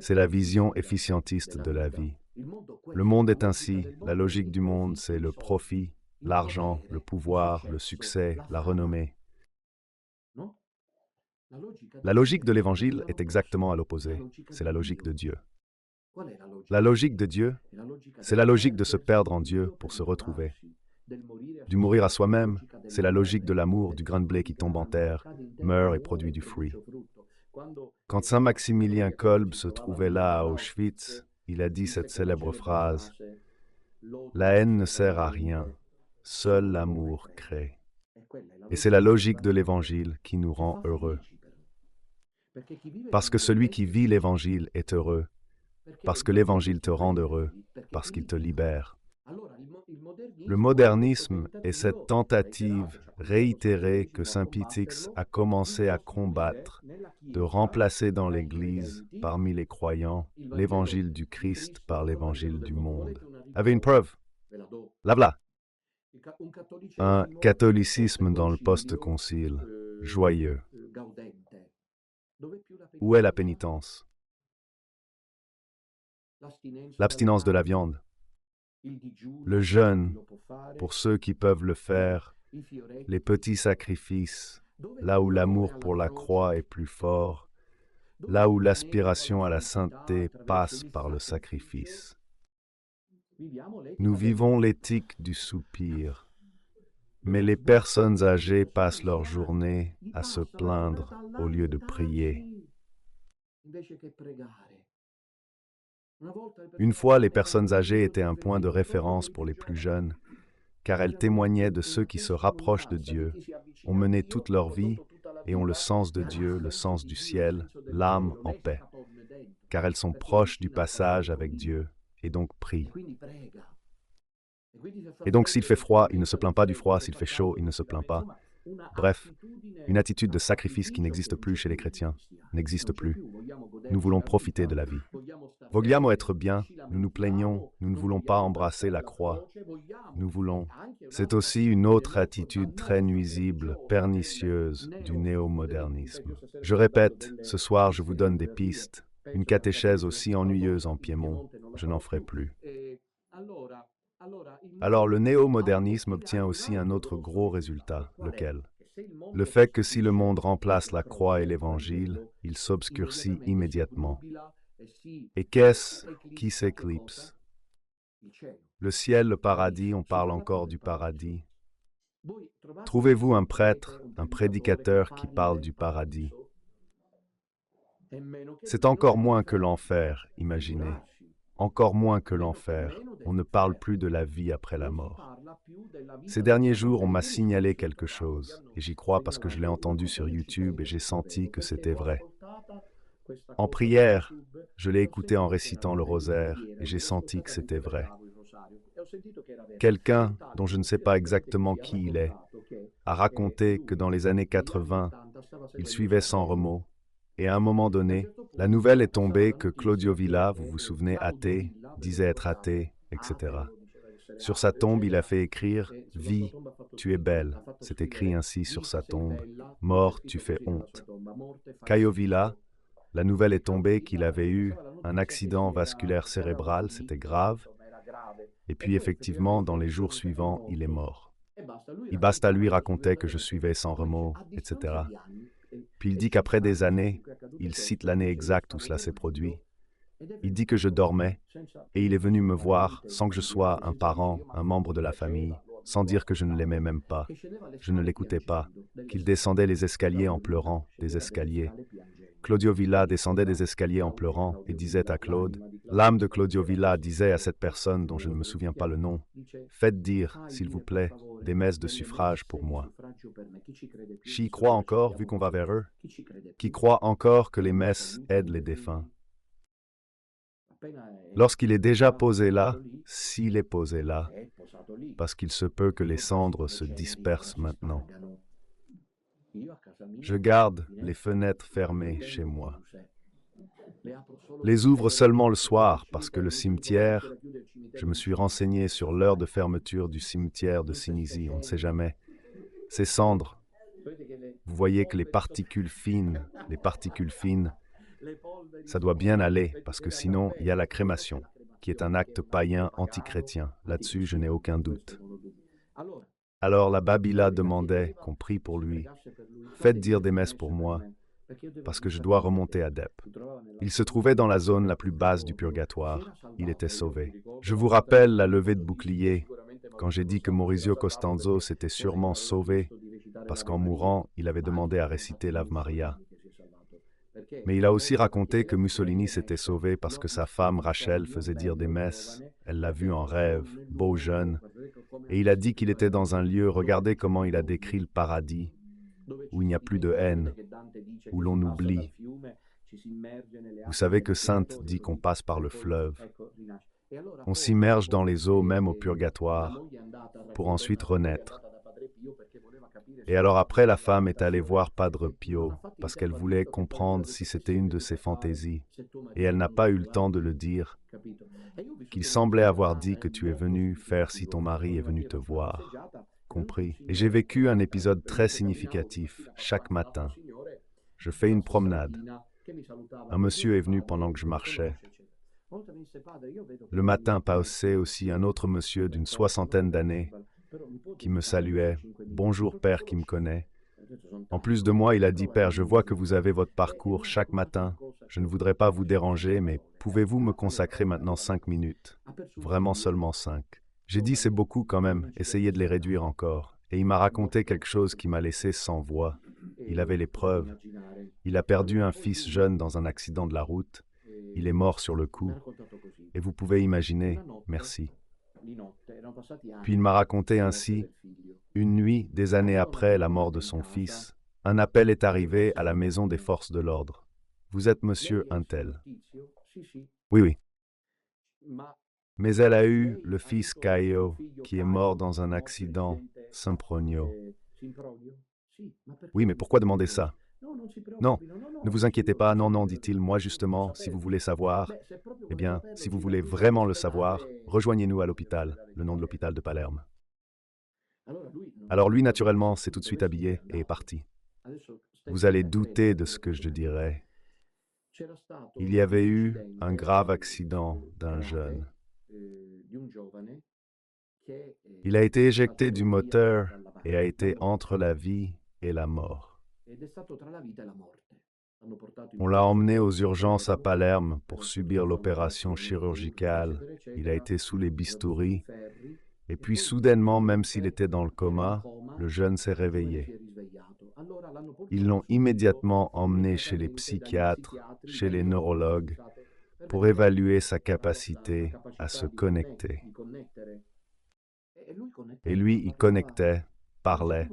C'est la vision efficientiste de la vie. Le monde est ainsi, la logique du monde, c'est le profit, l'argent, le pouvoir, le succès, la renommée. La logique de l'Évangile est exactement à l'opposé, c'est la logique de Dieu. La logique de Dieu, c'est la logique de se perdre en Dieu pour se retrouver. Du mourir à soi-même, c'est la logique de l'amour du grain de blé qui tombe en terre, meurt et produit du fruit. Quand Saint Maximilien Kolbe se trouvait là à Auschwitz, il a dit cette célèbre phrase « La haine ne sert à rien, seul l'amour crée ». Et c'est la logique de l'Évangile qui nous rend heureux. Parce que celui qui vit l'Évangile est heureux, parce que l'Évangile te rend heureux, parce qu'il te libère. Le modernisme est cette tentative réitérée que Saint Pie-X a commencé à combattre, de remplacer dans l'Église, parmi les croyants, l'Évangile du Christ par l'Évangile du monde. Avez une preuve? La voilà. Un catholicisme dans le post-concile, joyeux. Où est la pénitence? L'abstinence de la viande. Le jeûne pour ceux qui peuvent le faire, les petits sacrifices, là où l'amour pour la croix est plus fort, là où l'aspiration à la sainteté passe par le sacrifice. Nous vivons l'éthique du soupir, mais les personnes âgées passent leur journée à se plaindre au lieu de prier. Une fois, les personnes âgées étaient un point de référence pour les plus jeunes, car elles témoignaient de ceux qui se rapprochent de Dieu, ont mené toute leur vie et ont le sens de Dieu, le sens du ciel, l'âme en paix, car elles sont proches du passage avec Dieu et donc prient. Et donc s'il fait froid, il ne se plaint pas du froid, s'il fait chaud, il ne se plaint pas. Bref, une attitude de sacrifice qui n'existe plus chez les chrétiens, n'existe plus. Nous voulons profiter de la vie. Vogliamo être bien, nous nous plaignons, nous ne voulons pas embrasser la croix. Nous voulons. C'est aussi une autre attitude très nuisible, pernicieuse du néo-modernisme. Je répète, ce soir je vous donne des pistes. Une catéchèse aussi ennuyeuse en Piémont, je n'en ferai plus. Alors le néo-modernisme obtient aussi un autre gros résultat, lequel? Le fait que si le monde remplace la croix et l'évangile, il s'obscurcit immédiatement. Et qu'est-ce qui s'éclipse? Le ciel, le paradis, on parle encore du paradis. Trouvez-vous un prêtre, un prédicateur qui parle du paradis? C'est encore moins que l'enfer, imaginez. Encore moins que l'enfer. On ne parle plus de la vie après la mort. Ces derniers jours, on m'a signalé quelque chose, et j'y crois parce que je l'ai entendu sur YouTube et j'ai senti que c'était vrai. En prière, je l'ai écouté en récitant le rosaire et j'ai senti que c'était vrai. Quelqu'un, dont je ne sais pas exactement qui il est, a raconté que dans les années 80, il suivait sans remords, et à un moment donné, la nouvelle est tombée que Claudio Villa, vous vous souvenez, athée, disait être athée, etc. Sur sa tombe, il a fait écrire « Vie, tu es belle ». C'est écrit ainsi sur sa tombe « Mort, tu fais honte ». Caio Villa, la nouvelle est tombée qu'il avait eu un accident vasculaire cérébral, c'était grave, et puis effectivement, dans les jours suivants, il est mort. Ibasta lui racontait que je suivais sans remords, etc. Puis il dit qu'après des années, il cite l'année exacte où cela s'est produit. Il dit que je dormais, et il est venu me voir sans que je sois un parent, un membre de la famille, sans dire que je ne l'aimais même pas, je ne l'écoutais pas, qu'il descendait les escaliers en pleurant, des escaliers. Claudio Villa descendait des escaliers en pleurant et disait à Claude, l'âme de Claudio Villa disait à cette personne dont je ne me souviens pas le nom, « Faites dire, s'il vous plaît, des messes de suffrage pour moi. » Qui croit encore, vu qu'on va vers eux? Qui croit encore que les messes aident les défunts? Lorsqu'il est déjà posé là, s'il est posé là, parce qu'il se peut que les cendres se dispersent maintenant. Je garde les fenêtres fermées chez moi. Les ouvre seulement le soir parce que le cimetière, je me suis renseigné sur l'heure de fermeture du cimetière de Sinisi, on ne sait jamais. Ces cendres, vous voyez que les particules fines, ça doit bien aller parce que sinon il y a la crémation, qui est un acte païen antichrétien. Là-dessus, je n'ai aucun doute. Alors la Babila demandait qu'on prie pour lui. Faites dire des messes pour moi, parce que je dois remonter à Dieppe. Il se trouvait dans la zone la plus basse du purgatoire. Il était sauvé. Je vous rappelle la levée de bouclier, quand j'ai dit que Maurizio Costanzo s'était sûrement sauvé, parce qu'en mourant, il avait demandé à réciter l'Ave Maria. Mais il a aussi raconté que Mussolini s'était sauvé parce que sa femme Rachel faisait dire des messes. Elle l'a vu en rêve, beau jeune. Et il a dit qu'il était dans un lieu, regardez comment il a décrit le paradis, où il n'y a plus de haine, où l'on oublie. Vous savez que Sainte dit qu'on passe par le fleuve. On s'immerge dans les eaux même au purgatoire, pour ensuite renaître. Et alors après, la femme est allée voir Padre Pio, parce qu'elle voulait comprendre si c'était une de ses fantaisies. Et elle n'a pas eu le temps de le dire, qu'il semblait avoir dit que tu es venu faire si ton mari est venu te voir. Compris. Et j'ai vécu un épisode très significatif, chaque matin. Je fais une promenade. Un monsieur est venu pendant que je marchais. Le matin passait aussi un autre monsieur d'une soixantaine d'années qui me saluait. « Bonjour, Père qui me connaît. » En plus de moi, il a dit, « Père, je vois que vous avez votre parcours chaque matin. Je ne voudrais pas vous déranger, mais pouvez-vous me consacrer maintenant 5 minutes? Vraiment seulement 5. » J'ai dit, « C'est beaucoup quand même, essayez de les réduire encore. » Et il m'a raconté quelque chose qui m'a laissé sans voix. Il avait les preuves. Il a perdu un fils jeune dans un accident de la route. Il est mort sur le coup. Et vous pouvez imaginer, merci. Puis il m'a raconté ainsi, une nuit, des années après la mort de son fils, un appel est arrivé à la maison des forces de l'ordre. Vous êtes monsieur Untel. Oui, oui. Mais elle a eu le fils Caio, qui est mort dans un accident, Sempronio. Oui, mais pourquoi demander ça? Non, ne vous inquiétez pas, non, non, dit-il, moi justement, si vous voulez savoir, eh bien, si vous voulez vraiment le savoir, rejoignez-nous à l'hôpital, le nom de l'hôpital de Palerme. Alors lui, naturellement, s'est tout de suite habillé et est parti. Vous allez douter de ce que je dirai. Il y avait eu un grave accident d'un jeune. Il a été éjecté du moteur et a été entre la vie et la mort. On l'a emmené aux urgences à Palerme pour subir l'opération chirurgicale. Il a été sous les bistouris. Et puis soudainement, même s'il était dans le coma, le jeune s'est réveillé. Ils l'ont immédiatement emmené chez les psychiatres, chez les neurologues, pour évaluer sa capacité à se connecter. Et lui, il connectait, parlait.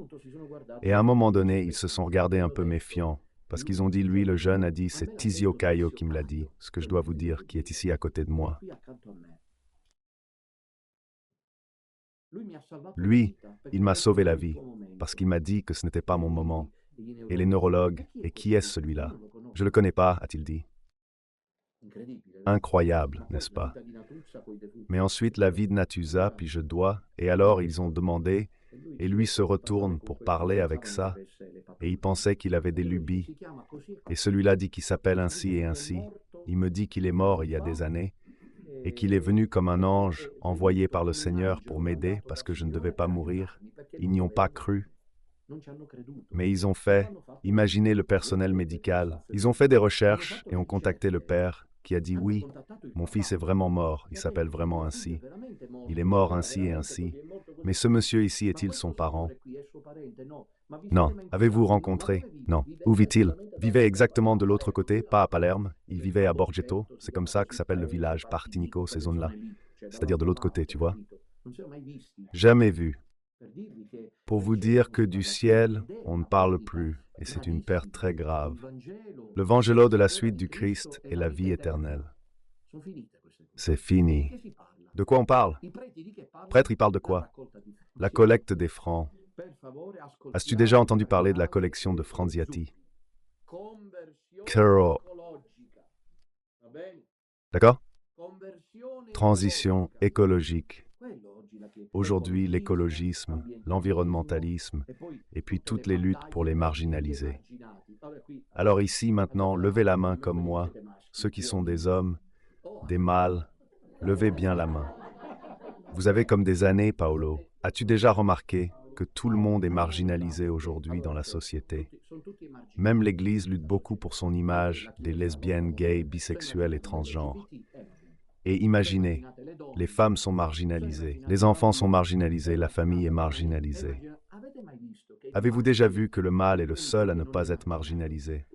Et à un moment donné, ils se sont regardés un peu méfiants, parce qu'ils ont dit, lui, le jeune, a dit, c'est Tizio Caio qui me l'a dit, ce que je dois vous dire, qui est ici à côté de moi. Lui, il m'a sauvé la vie, parce qu'il m'a dit que ce n'était pas mon moment. Et les neurologues, et qui est celui-là? Je ne le connais pas, a-t-il dit. Incroyable, n'est-ce pas? Mais ensuite, la vie de Natusa, puis je dois, et alors ils ont demandé, et lui se retourne pour parler avec ça, et il pensait qu'il avait des lubies. Et celui-là dit qu'il s'appelle ainsi et ainsi. Il me dit qu'il est mort il y a des années, et qu'il est venu comme un ange envoyé par le Seigneur pour m'aider parce que je ne devais pas mourir. Ils n'y ont pas cru. Mais ils ont fait, imaginez le personnel médical, ils ont fait des recherches et ont contacté le père qui a dit oui, mon fils est vraiment mort, il s'appelle vraiment ainsi, il est mort ainsi et ainsi, mais ce monsieur ici est-il son parent? Non. Avez-vous rencontré? Non. Où vit-il? Vivait exactement de l'autre côté, pas à Palerme, il vivait à Borgetto, c'est comme ça que s'appelle le village, Partinico, ces zones-là, c'est-à-dire de l'autre côté, tu vois? Jamais vu. Pour vous dire que du ciel, on ne parle plus, et c'est une perte très grave. Le Vangelo de la suite du Christ est la vie éternelle. C'est fini. De quoi on parle? Prêtre, il parle de quoi? La collecte des francs. As-tu déjà entendu parler de la collection de Franziati? Caro. D'accord? Transition écologique. Aujourd'hui, l'écologisme, l'environnementalisme, et puis toutes les luttes pour les marginalisés. Alors ici, maintenant, levez la main comme moi, ceux qui sont des hommes, des mâles, levez bien la main. Vous avez comme des années, Paolo. As-tu déjà remarqué que tout le monde est marginalisé aujourd'hui dans la société? Même l'Église lutte beaucoup pour son image des lesbiennes, gays, bisexuels et transgenres. Et imaginez, les femmes sont marginalisées, les enfants sont marginalisés, la famille est marginalisée. Avez-vous déjà vu que le mâle est le seul à ne pas être marginalisé?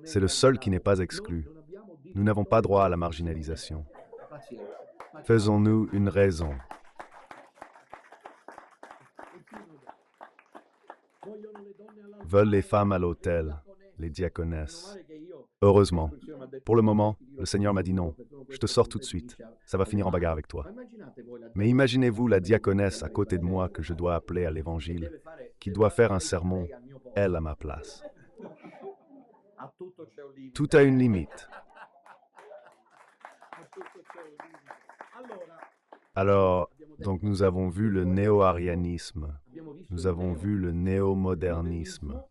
C'est le seul qui n'est pas exclu. Nous n'avons pas droit à la marginalisation. Faisons-nous une raison. Veulent les femmes à l'autel, les diaconesses. Heureusement. Pour le moment, le Seigneur m'a dit non. Je te sors tout de suite. Ça va finir en bagarre avec toi. Mais imaginez-vous la diaconesse à côté de moi que je dois appeler à l'Évangile, qui doit faire un sermon, elle à ma place. Tout a une limite. Alors, donc nous avons vu le néo-arianisme, nous avons vu le néo-modernisme.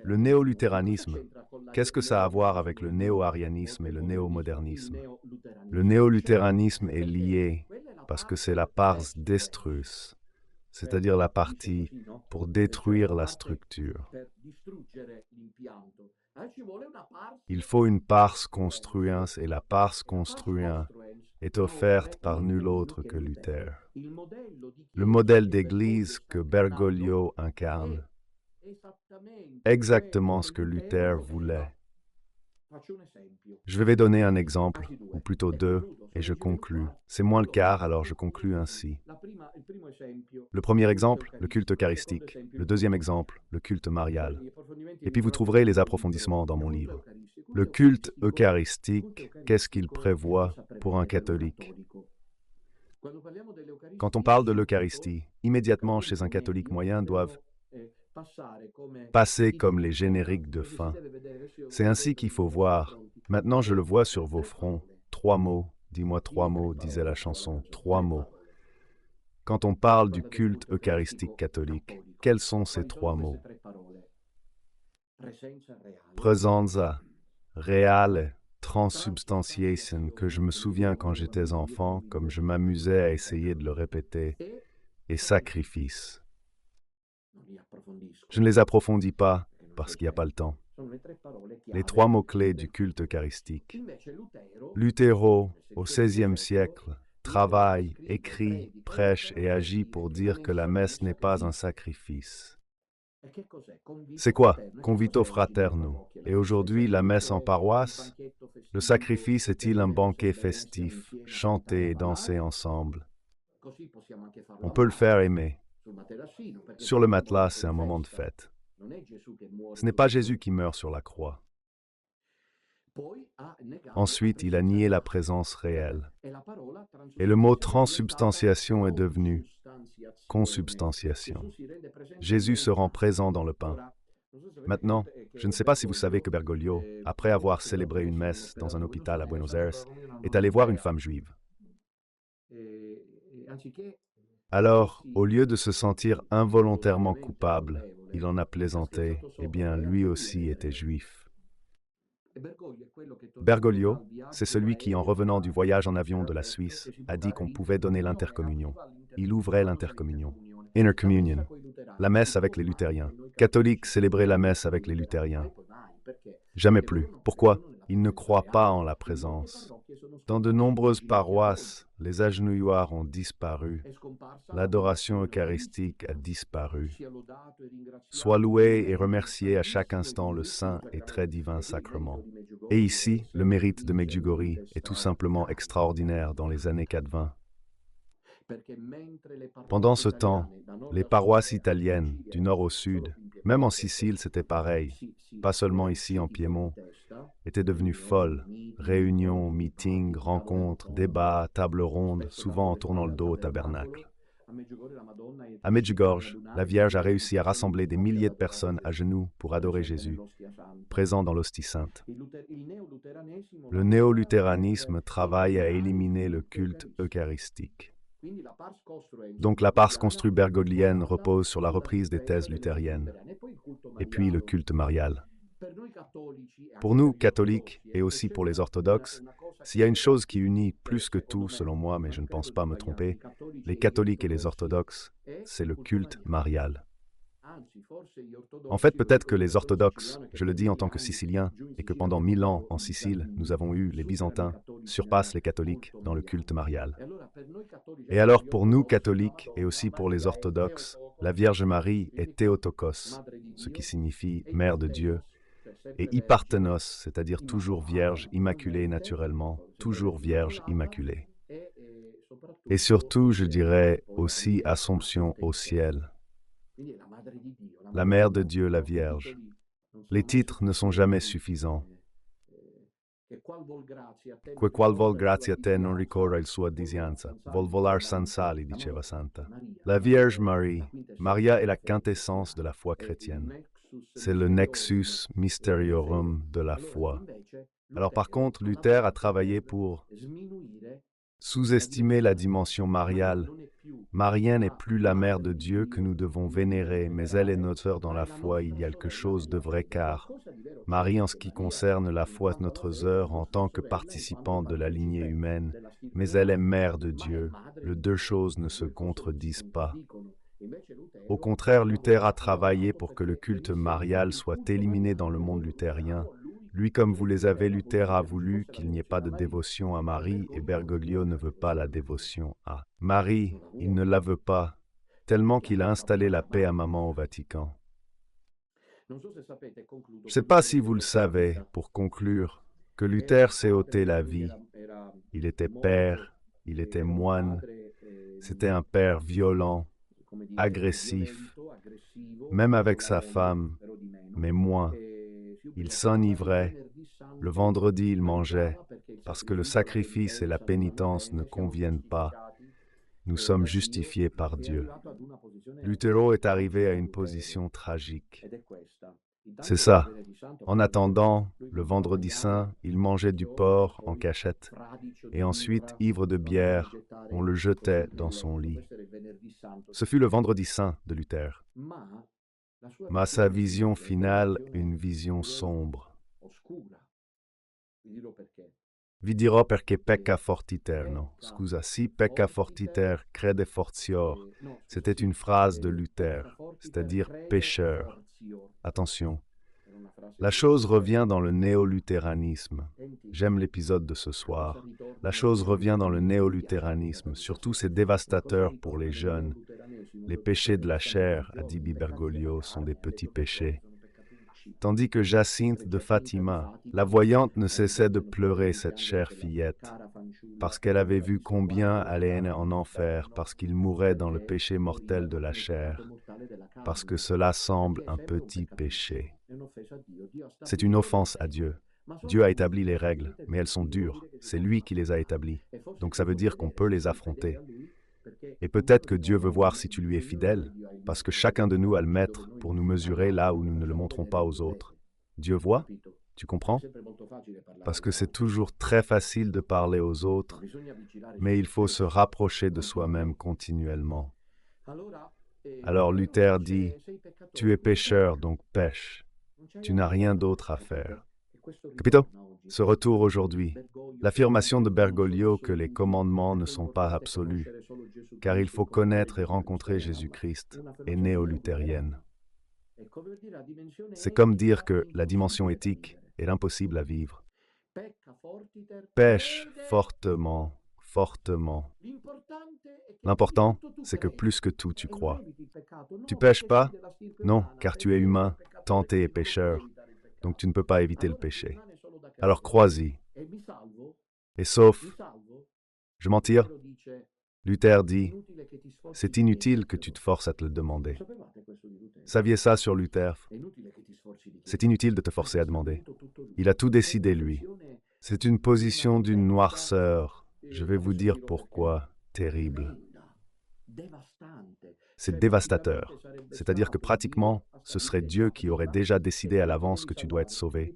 Le néoluthéranisme, Qu'est-ce que ça a à voir avec le néo-arianisme et le néo-modernisme? Le néo-luthéranisme est lié parce que c'est la pars destruus, c'est-à-dire la partie pour détruire la structure. Il faut une pars construens et la pars construens est offerte par nul autre que Luther. Le modèle d'église que Bergoglio incarne, exactement ce que Luther voulait. Je vais donner un exemple, ou plutôt deux, et je conclus. C'est moins le quart, alors je conclus ainsi. Le premier exemple, le culte eucharistique. Le deuxième exemple, le culte marial. Et puis vous trouverez les approfondissements dans mon livre. Le culte eucharistique, qu'est-ce qu'il prévoit pour un catholique? Quand on parle de l'Eucharistie, immédiatement chez un catholique moyen doivent passer comme les génériques de fin. C'est ainsi qu'il faut voir. Maintenant, je le vois sur vos fronts. 3 mots. Dis-moi 3 mots, disait la chanson. 3 mots. Quand on parle du culte eucharistique catholique, quels sont ces 3 mots? Presenza, reale, transubstantiation, que je me souviens quand j'étais enfant, comme je m'amusais à essayer de le répéter, et sacrifice. Je ne les approfondis pas parce qu'il n'y a pas le temps. Les 3 mots-clés du culte eucharistique. Lutero, au XVIe siècle, travaille, écrit, prêche et agit pour dire que la messe n'est pas un sacrifice. C'est quoi? Convito fraterno. Et aujourd'hui, la messe en paroisse? Le sacrifice est-il un banquet festif, chanter et danser ensemble? On peut le faire aimer. Sur le matelas, c'est un moment de fête. Ce n'est pas Jésus qui meurt sur la croix. Ensuite, il a nié la présence réelle. Et le mot transubstantiation est devenu consubstantiation. Jésus se rend présent dans le pain. Maintenant, je ne sais pas si vous savez que Bergoglio, après avoir célébré une messe dans un hôpital à Buenos Aires, est allé voir une femme juive. Alors, au lieu de se sentir involontairement coupable, il en a plaisanté, eh bien, lui aussi était juif. Bergoglio, c'est celui qui, en revenant du voyage en avion de la Suisse, a dit qu'on pouvait donner l'intercommunion. Il ouvrait l'intercommunion. Intercommunion. La messe avec les luthériens. Catholiques célébrer la messe avec les luthériens. Jamais plus. Pourquoi? Ils ne croient pas en la présence. Dans de nombreuses paroisses, les agenouilloirs ont disparu. L'adoration eucharistique a disparu. Sois loué et remercié à chaque instant le saint et très divin sacrement. Et ici, le mérite de Medjugorje est tout simplement extraordinaire dans les années 80. Pendant ce temps, les paroisses italiennes, du nord au sud, même en Sicile c'était pareil, pas seulement ici en Piémont, étaient devenues folles. Réunions, meetings, rencontres, débats, tables rondes, souvent en tournant le dos au tabernacle. À Medjugorje, la Vierge a réussi à rassembler des milliers de personnes à genoux pour adorer Jésus, présent dans l'hostie sainte. Le néoluthéranisme travaille à éliminer le culte eucharistique. Donc la pars constru bergoglienne repose sur la reprise des thèses luthériennes, et puis le culte marial. Pour nous, catholiques, et aussi pour les orthodoxes, s'il y a une chose qui unit plus que tout, selon moi, mais je ne pense pas me tromper, les catholiques et les orthodoxes, c'est le culte marial. En fait, peut-être que les orthodoxes, je le dis en tant que Sicilien, et que pendant 1000 ans en Sicile, nous avons eu les Byzantins, surpassent les catholiques dans le culte marial. Et alors pour nous catholiques, et aussi pour les orthodoxes, la Vierge Marie est Théotokos, ce qui signifie Mère de Dieu, et hypartenos, c'est-à-dire toujours vierge, immaculée naturellement, toujours vierge, immaculée. Et surtout, je dirais aussi Assomption au ciel. La Mère de Dieu, la Vierge. Les titres ne sont jamais suffisants. Que qual vol grazia te non ricorra il sua disianza, vol volar sans sali, diceva Santa. La Vierge Marie, Maria est la quintessence de la foi chrétienne. C'est le nexus mysteriorum de la foi. Alors par contre, Luther a travaillé pour sous-estimer la dimension mariale Marie n'est plus la mère de Dieu que nous devons vénérer, mais elle est notre sœur dans la foi. Il y a quelque chose de vrai car Marie, en ce qui concerne la foi, est notre sœur en tant que participante de la lignée humaine, mais elle est mère de Dieu. Les deux choses ne se contredisent pas. Au contraire, Luther a travaillé pour que le culte marial soit éliminé dans le monde luthérien. Lui, comme vous les avez, Luther a voulu qu'il n'y ait pas de dévotion à Marie et Bergoglio ne veut pas la dévotion à Marie. Il ne la veut pas, tellement qu'il a installé la paix à maman au Vatican. Je ne sais pas si vous le savez, pour conclure, que Luther s'est ôté la vie. Il était père, il était moine, c'était un père violent, agressif, même avec sa femme, mais moins. Il s'enivrait, le vendredi il mangeait, parce que le sacrifice et la pénitence ne conviennent pas. Nous sommes justifiés par Dieu. Lutero est arrivé à une position tragique. C'est ça. En attendant, le vendredi saint, il mangeait du porc en cachette, et ensuite, ivre de bière, on le jetait dans son lit. Ce fut le vendredi saint de Luther. Ma sa vision finale, une vision sombre. Vi dirò perché pecca fortiter, no? Scusa, si pecca fortiter, crede fortior. C'était une phrase de Luther, c'est-à-dire pécheur. Attention, la chose revient dans le néoluthéranisme. J'aime l'épisode de ce soir. La chose revient dans le néoluthéranisme, surtout c'est dévastateur pour les jeunes. Les péchés de la chair, a dit Bergoglio, sont des petits péchés. Tandis que Jacinthe de Fatima, la voyante ne cessait de pleurer cette chère fillette, parce qu'elle avait vu combien elle est en enfer, parce qu'il mourait dans le péché mortel de la chair, parce que cela semble un petit péché. C'est une offense à Dieu. Dieu a établi les règles, mais elles sont dures. C'est lui qui les a établies. Donc ça veut dire qu'on peut les affronter. Et peut-être que Dieu veut voir si tu lui es fidèle, parce que chacun de nous a le maître pour nous mesurer là où nous ne le montrons pas aux autres. Dieu voit? Tu comprends? Parce que c'est toujours très facile de parler aux autres, mais il faut se rapprocher de soi-même continuellement. Alors Luther dit, tu es pécheur, donc pêche. Tu n'as rien d'autre à faire. Capito? Ce retour aujourd'hui, l'affirmation de Bergoglio que les commandements ne sont pas absolus, car il faut connaître et rencontrer Jésus-Christ, est néo-luthérienne. C'est comme dire que la dimension éthique est impossible à vivre. Pêche fortement, fortement. L'important, c'est que plus que tout, tu crois. Tu pêches pas? Non, car tu es humain, tenté et pécheur, donc tu ne peux pas éviter le péché. Alors crois-y. Et sauf, je m'en tire? Luther dit, c'est inutile que tu te forces à te le demander. Saviez ça sur Luther? C'est inutile de te forcer à demander. Il a tout décidé, lui. C'est une position d'une noirceur. Je vais vous dire pourquoi. Terrible. C'est dévastateur. C'est-à-dire que pratiquement, ce serait Dieu qui aurait déjà décidé à l'avance que tu dois être sauvé.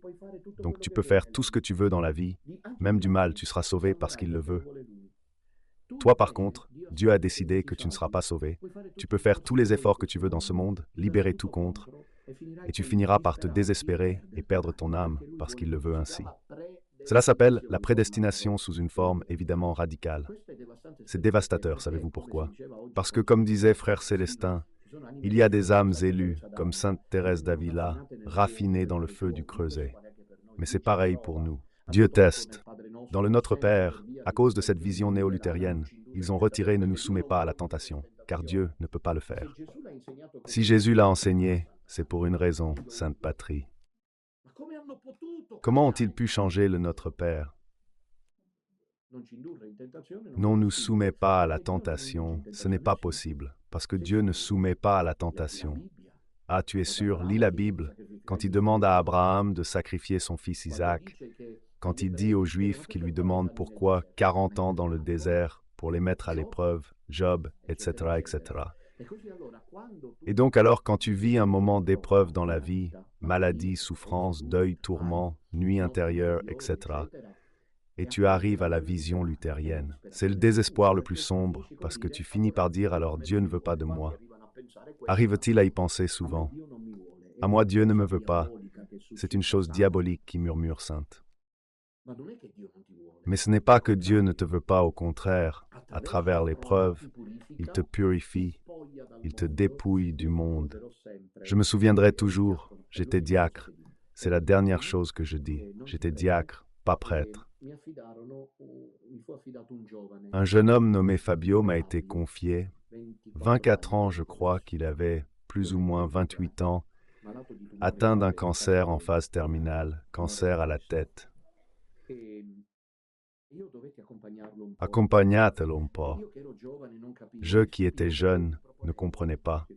Donc tu peux faire tout ce que tu veux dans la vie, même du mal, tu seras sauvé parce qu'il le veut. Toi, par contre, Dieu a décidé que tu ne seras pas sauvé. Tu peux faire tous les efforts que tu veux dans ce monde, libérer tout contre, et tu finiras par te désespérer et perdre ton âme parce qu'il le veut ainsi. Cela s'appelle la prédestination sous une forme évidemment radicale. C'est dévastateur, savez-vous pourquoi? Parce que, comme disait frère Célestin, il y a des âmes élues, comme Sainte Thérèse d'Avila, raffinées dans le feu du creuset. Mais c'est pareil pour nous. Dieu teste. Dans le Notre Père, à cause de cette vision néo-luthérienne, ils ont retiré « Ne nous soumets pas à la tentation », car Dieu ne peut pas le faire. Si Jésus l'a enseigné, c'est pour une raison, Sainte Patrie. Comment ont-ils pu changer le Notre Père? Non, nous soumet pas à la tentation, ce n'est pas possible, parce que Dieu ne soumet pas à la tentation. Ah, tu es sûr, lis la Bible, quand il demande à Abraham de sacrifier son fils Isaac, quand il dit aux Juifs qui lui demandent pourquoi 40 ans dans le désert pour les mettre à l'épreuve, Job, etc., etc. Et donc alors, quand tu vis un moment d'épreuve dans la vie, maladie, souffrance, deuil, tourment, nuit intérieure, etc., et tu arrives à la vision luthérienne. C'est le désespoir le plus sombre, parce que tu finis par dire alors Dieu ne veut pas de moi. Arrive-t-il à y penser souvent? À moi Dieu ne me veut pas, c'est une chose diabolique qui murmure sainte. Mais ce n'est pas que Dieu ne te veut pas, au contraire, à travers l'épreuve, il te purifie, il te dépouille du monde. Je me souviendrai toujours, j'étais diacre, c'est la dernière chose que je dis, j'étais diacre, pas prêtre. Un jeune homme nommé Fabio m'a été confié, 24 ans je crois qu'il avait, plus ou moins 28 ans, atteint d'un cancer en phase terminale, cancer à la tête. Accompagnatelo un po'. Je qui étais jeune ne comprenais pas.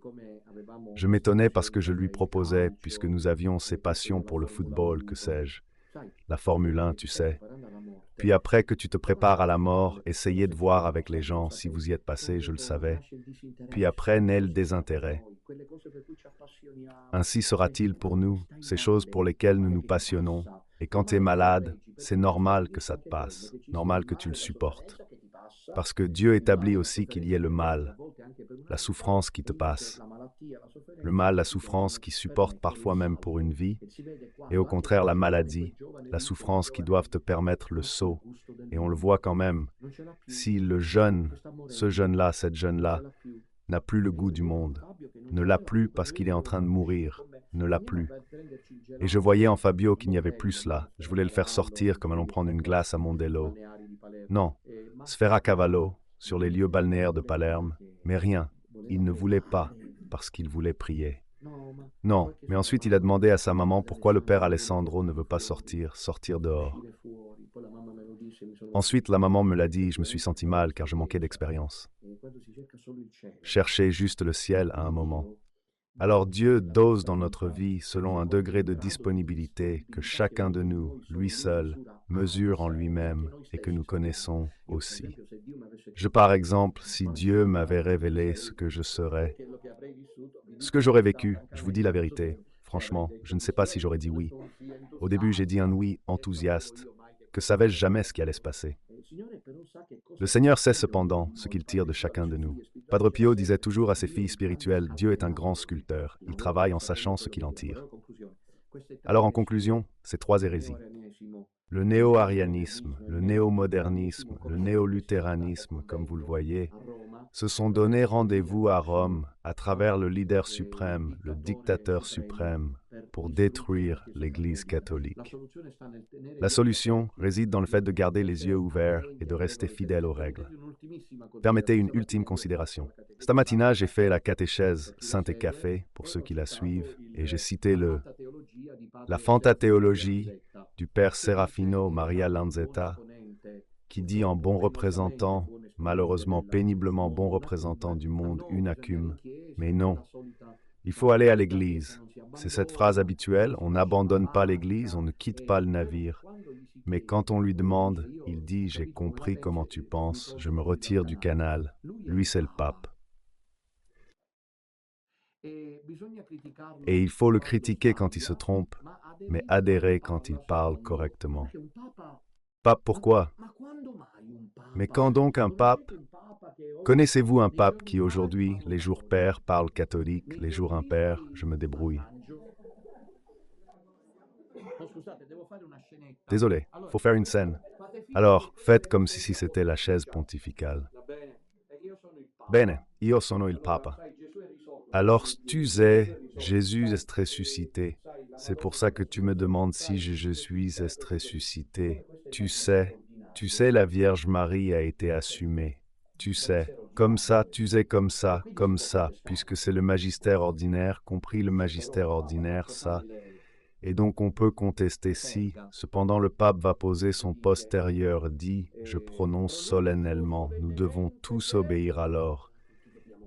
Je m'étonnais parce que je lui proposais, puisque nous avions ces passions pour le football, que sais-je, la Formule 1, tu sais. Puis après que tu te prépares à la mort, essayez de voir avec les gens si vous y êtes passé, je le savais. Puis après naît le désintérêt. Ainsi sera-t-il pour nous, ces choses pour lesquelles nous nous passionnons. Et quand tu es malade, c'est normal que ça te passe, normal que tu le supportes. Parce que Dieu établit aussi qu'il y ait le mal, la souffrance qui te passe. Le mal, la souffrance qui supporte parfois même pour une vie, et au contraire la maladie, la souffrance qui doivent te permettre le saut. Et on le voit quand même, si le jeune, ce jeune-là, cette jeune-là, n'a plus le goût du monde, ne l'a plus parce qu'il est en train de mourir, ne l'a plus. Et je voyais en Fabio qu'il n'y avait plus cela. Je voulais le faire sortir comme allons prendre une glace à Mondello. Non, Sferacavallo, sur les lieux balnéaires de Palerme, mais rien. Il ne voulait pas, parce qu'il voulait prier. Non, mais ensuite il a demandé à sa maman pourquoi le père Alessandro ne veut pas sortir dehors. Ensuite, la maman me l'a dit, je me suis senti mal car je manquais d'expérience. Chercher juste le ciel à un moment. Alors Dieu dose dans notre vie selon un degré de disponibilité que chacun de nous, lui seul, mesure en lui-même et que nous connaissons aussi. Par exemple, si Dieu m'avait révélé ce que je serais, ce que j'aurais vécu, je vous dis la vérité, franchement, je ne sais pas si j'aurais dit oui. Au début, j'ai dit un oui enthousiaste, que savais-je jamais ce qui allait se passer. Le Seigneur sait cependant ce qu'il tire de chacun de nous. Padre Pio disait toujours à ses filles spirituelles, Dieu est un grand sculpteur, il travaille en sachant ce qu'il en tire. Alors en conclusion, ces trois hérésies. Le néo-arianisme, le néo-modernisme, le néo-luthéranisme, comme vous le voyez, se sont donné rendez-vous à Rome à travers le leader suprême, le dictateur suprême, pour détruire l'Église catholique. La solution réside dans le fait de garder les yeux ouverts et de rester fidèle aux règles. Permettez une ultime considération. Stamattina, j'ai fait la catéchèse Sainte et Café, pour ceux qui la suivent, et j'ai cité la fantathéologie du père Serafino Maria Lanzetta, qui dit en bon représentant, malheureusement péniblement bon représentant du monde unacume, mais non, il faut aller à l'église. C'est cette phrase habituelle, on n'abandonne pas l'église, on ne quitte pas le navire. Mais quand on lui demande, il dit « J'ai compris comment tu penses, je me retire du canal ». Lui, c'est le pape. Et il faut le critiquer quand il se trompe, mais adhérer quand il parle correctement. Pape, pourquoi? Mais quand donc un pape? Connaissez-vous un pape qui aujourd'hui, les jours pairs, parle catholique, les jours impairs, je me débrouille? Désolé, faut faire une scène. Alors, faites comme si c'était la chaise pontificale. Bene, io sono il Papa. Alors, tu sais, Jésus est ressuscité. C'est pour ça que tu me demandes si je suis ressuscité. Tu sais, la Vierge Marie a été assumée. Tu sais, comme ça, puisque c'est le magistère ordinaire, compris le magistère ordinaire, ça. Et donc on peut contester si, cependant le pape va poser son postérieur, dit, je prononce solennellement, nous devons tous obéir alors.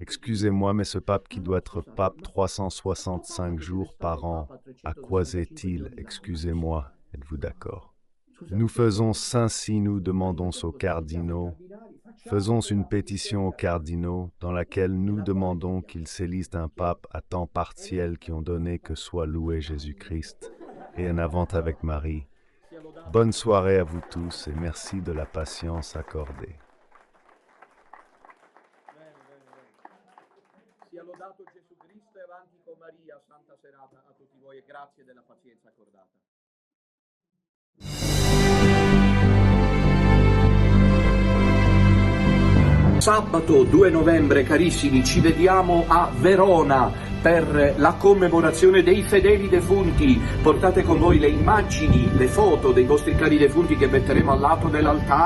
Excusez-moi, mais ce pape qui doit être pape 365 jours par an, à quoi est-il? Excusez-moi, êtes-vous d'accord? Nous faisons si nous demandons aux cardinaux, faisons une pétition aux cardinaux dans laquelle nous demandons qu'ils s'élisent un pape à temps partiel qui ont donné que soit loué Jésus-Christ et en avant avec Marie. Bonne soirée à vous tous et merci de la patience accordée. Sia lodato Gesù Cristo e avanti con Maria, santa serata a tutti voi e grazie della pazienza accordata. Sabato 2 novembre, carissimi, ci vediamo a Verona per la commemorazione dei fedeli defunti. Portate con voi le immagini, le foto dei vostri cari defunti che metteremo al lato dell'altare.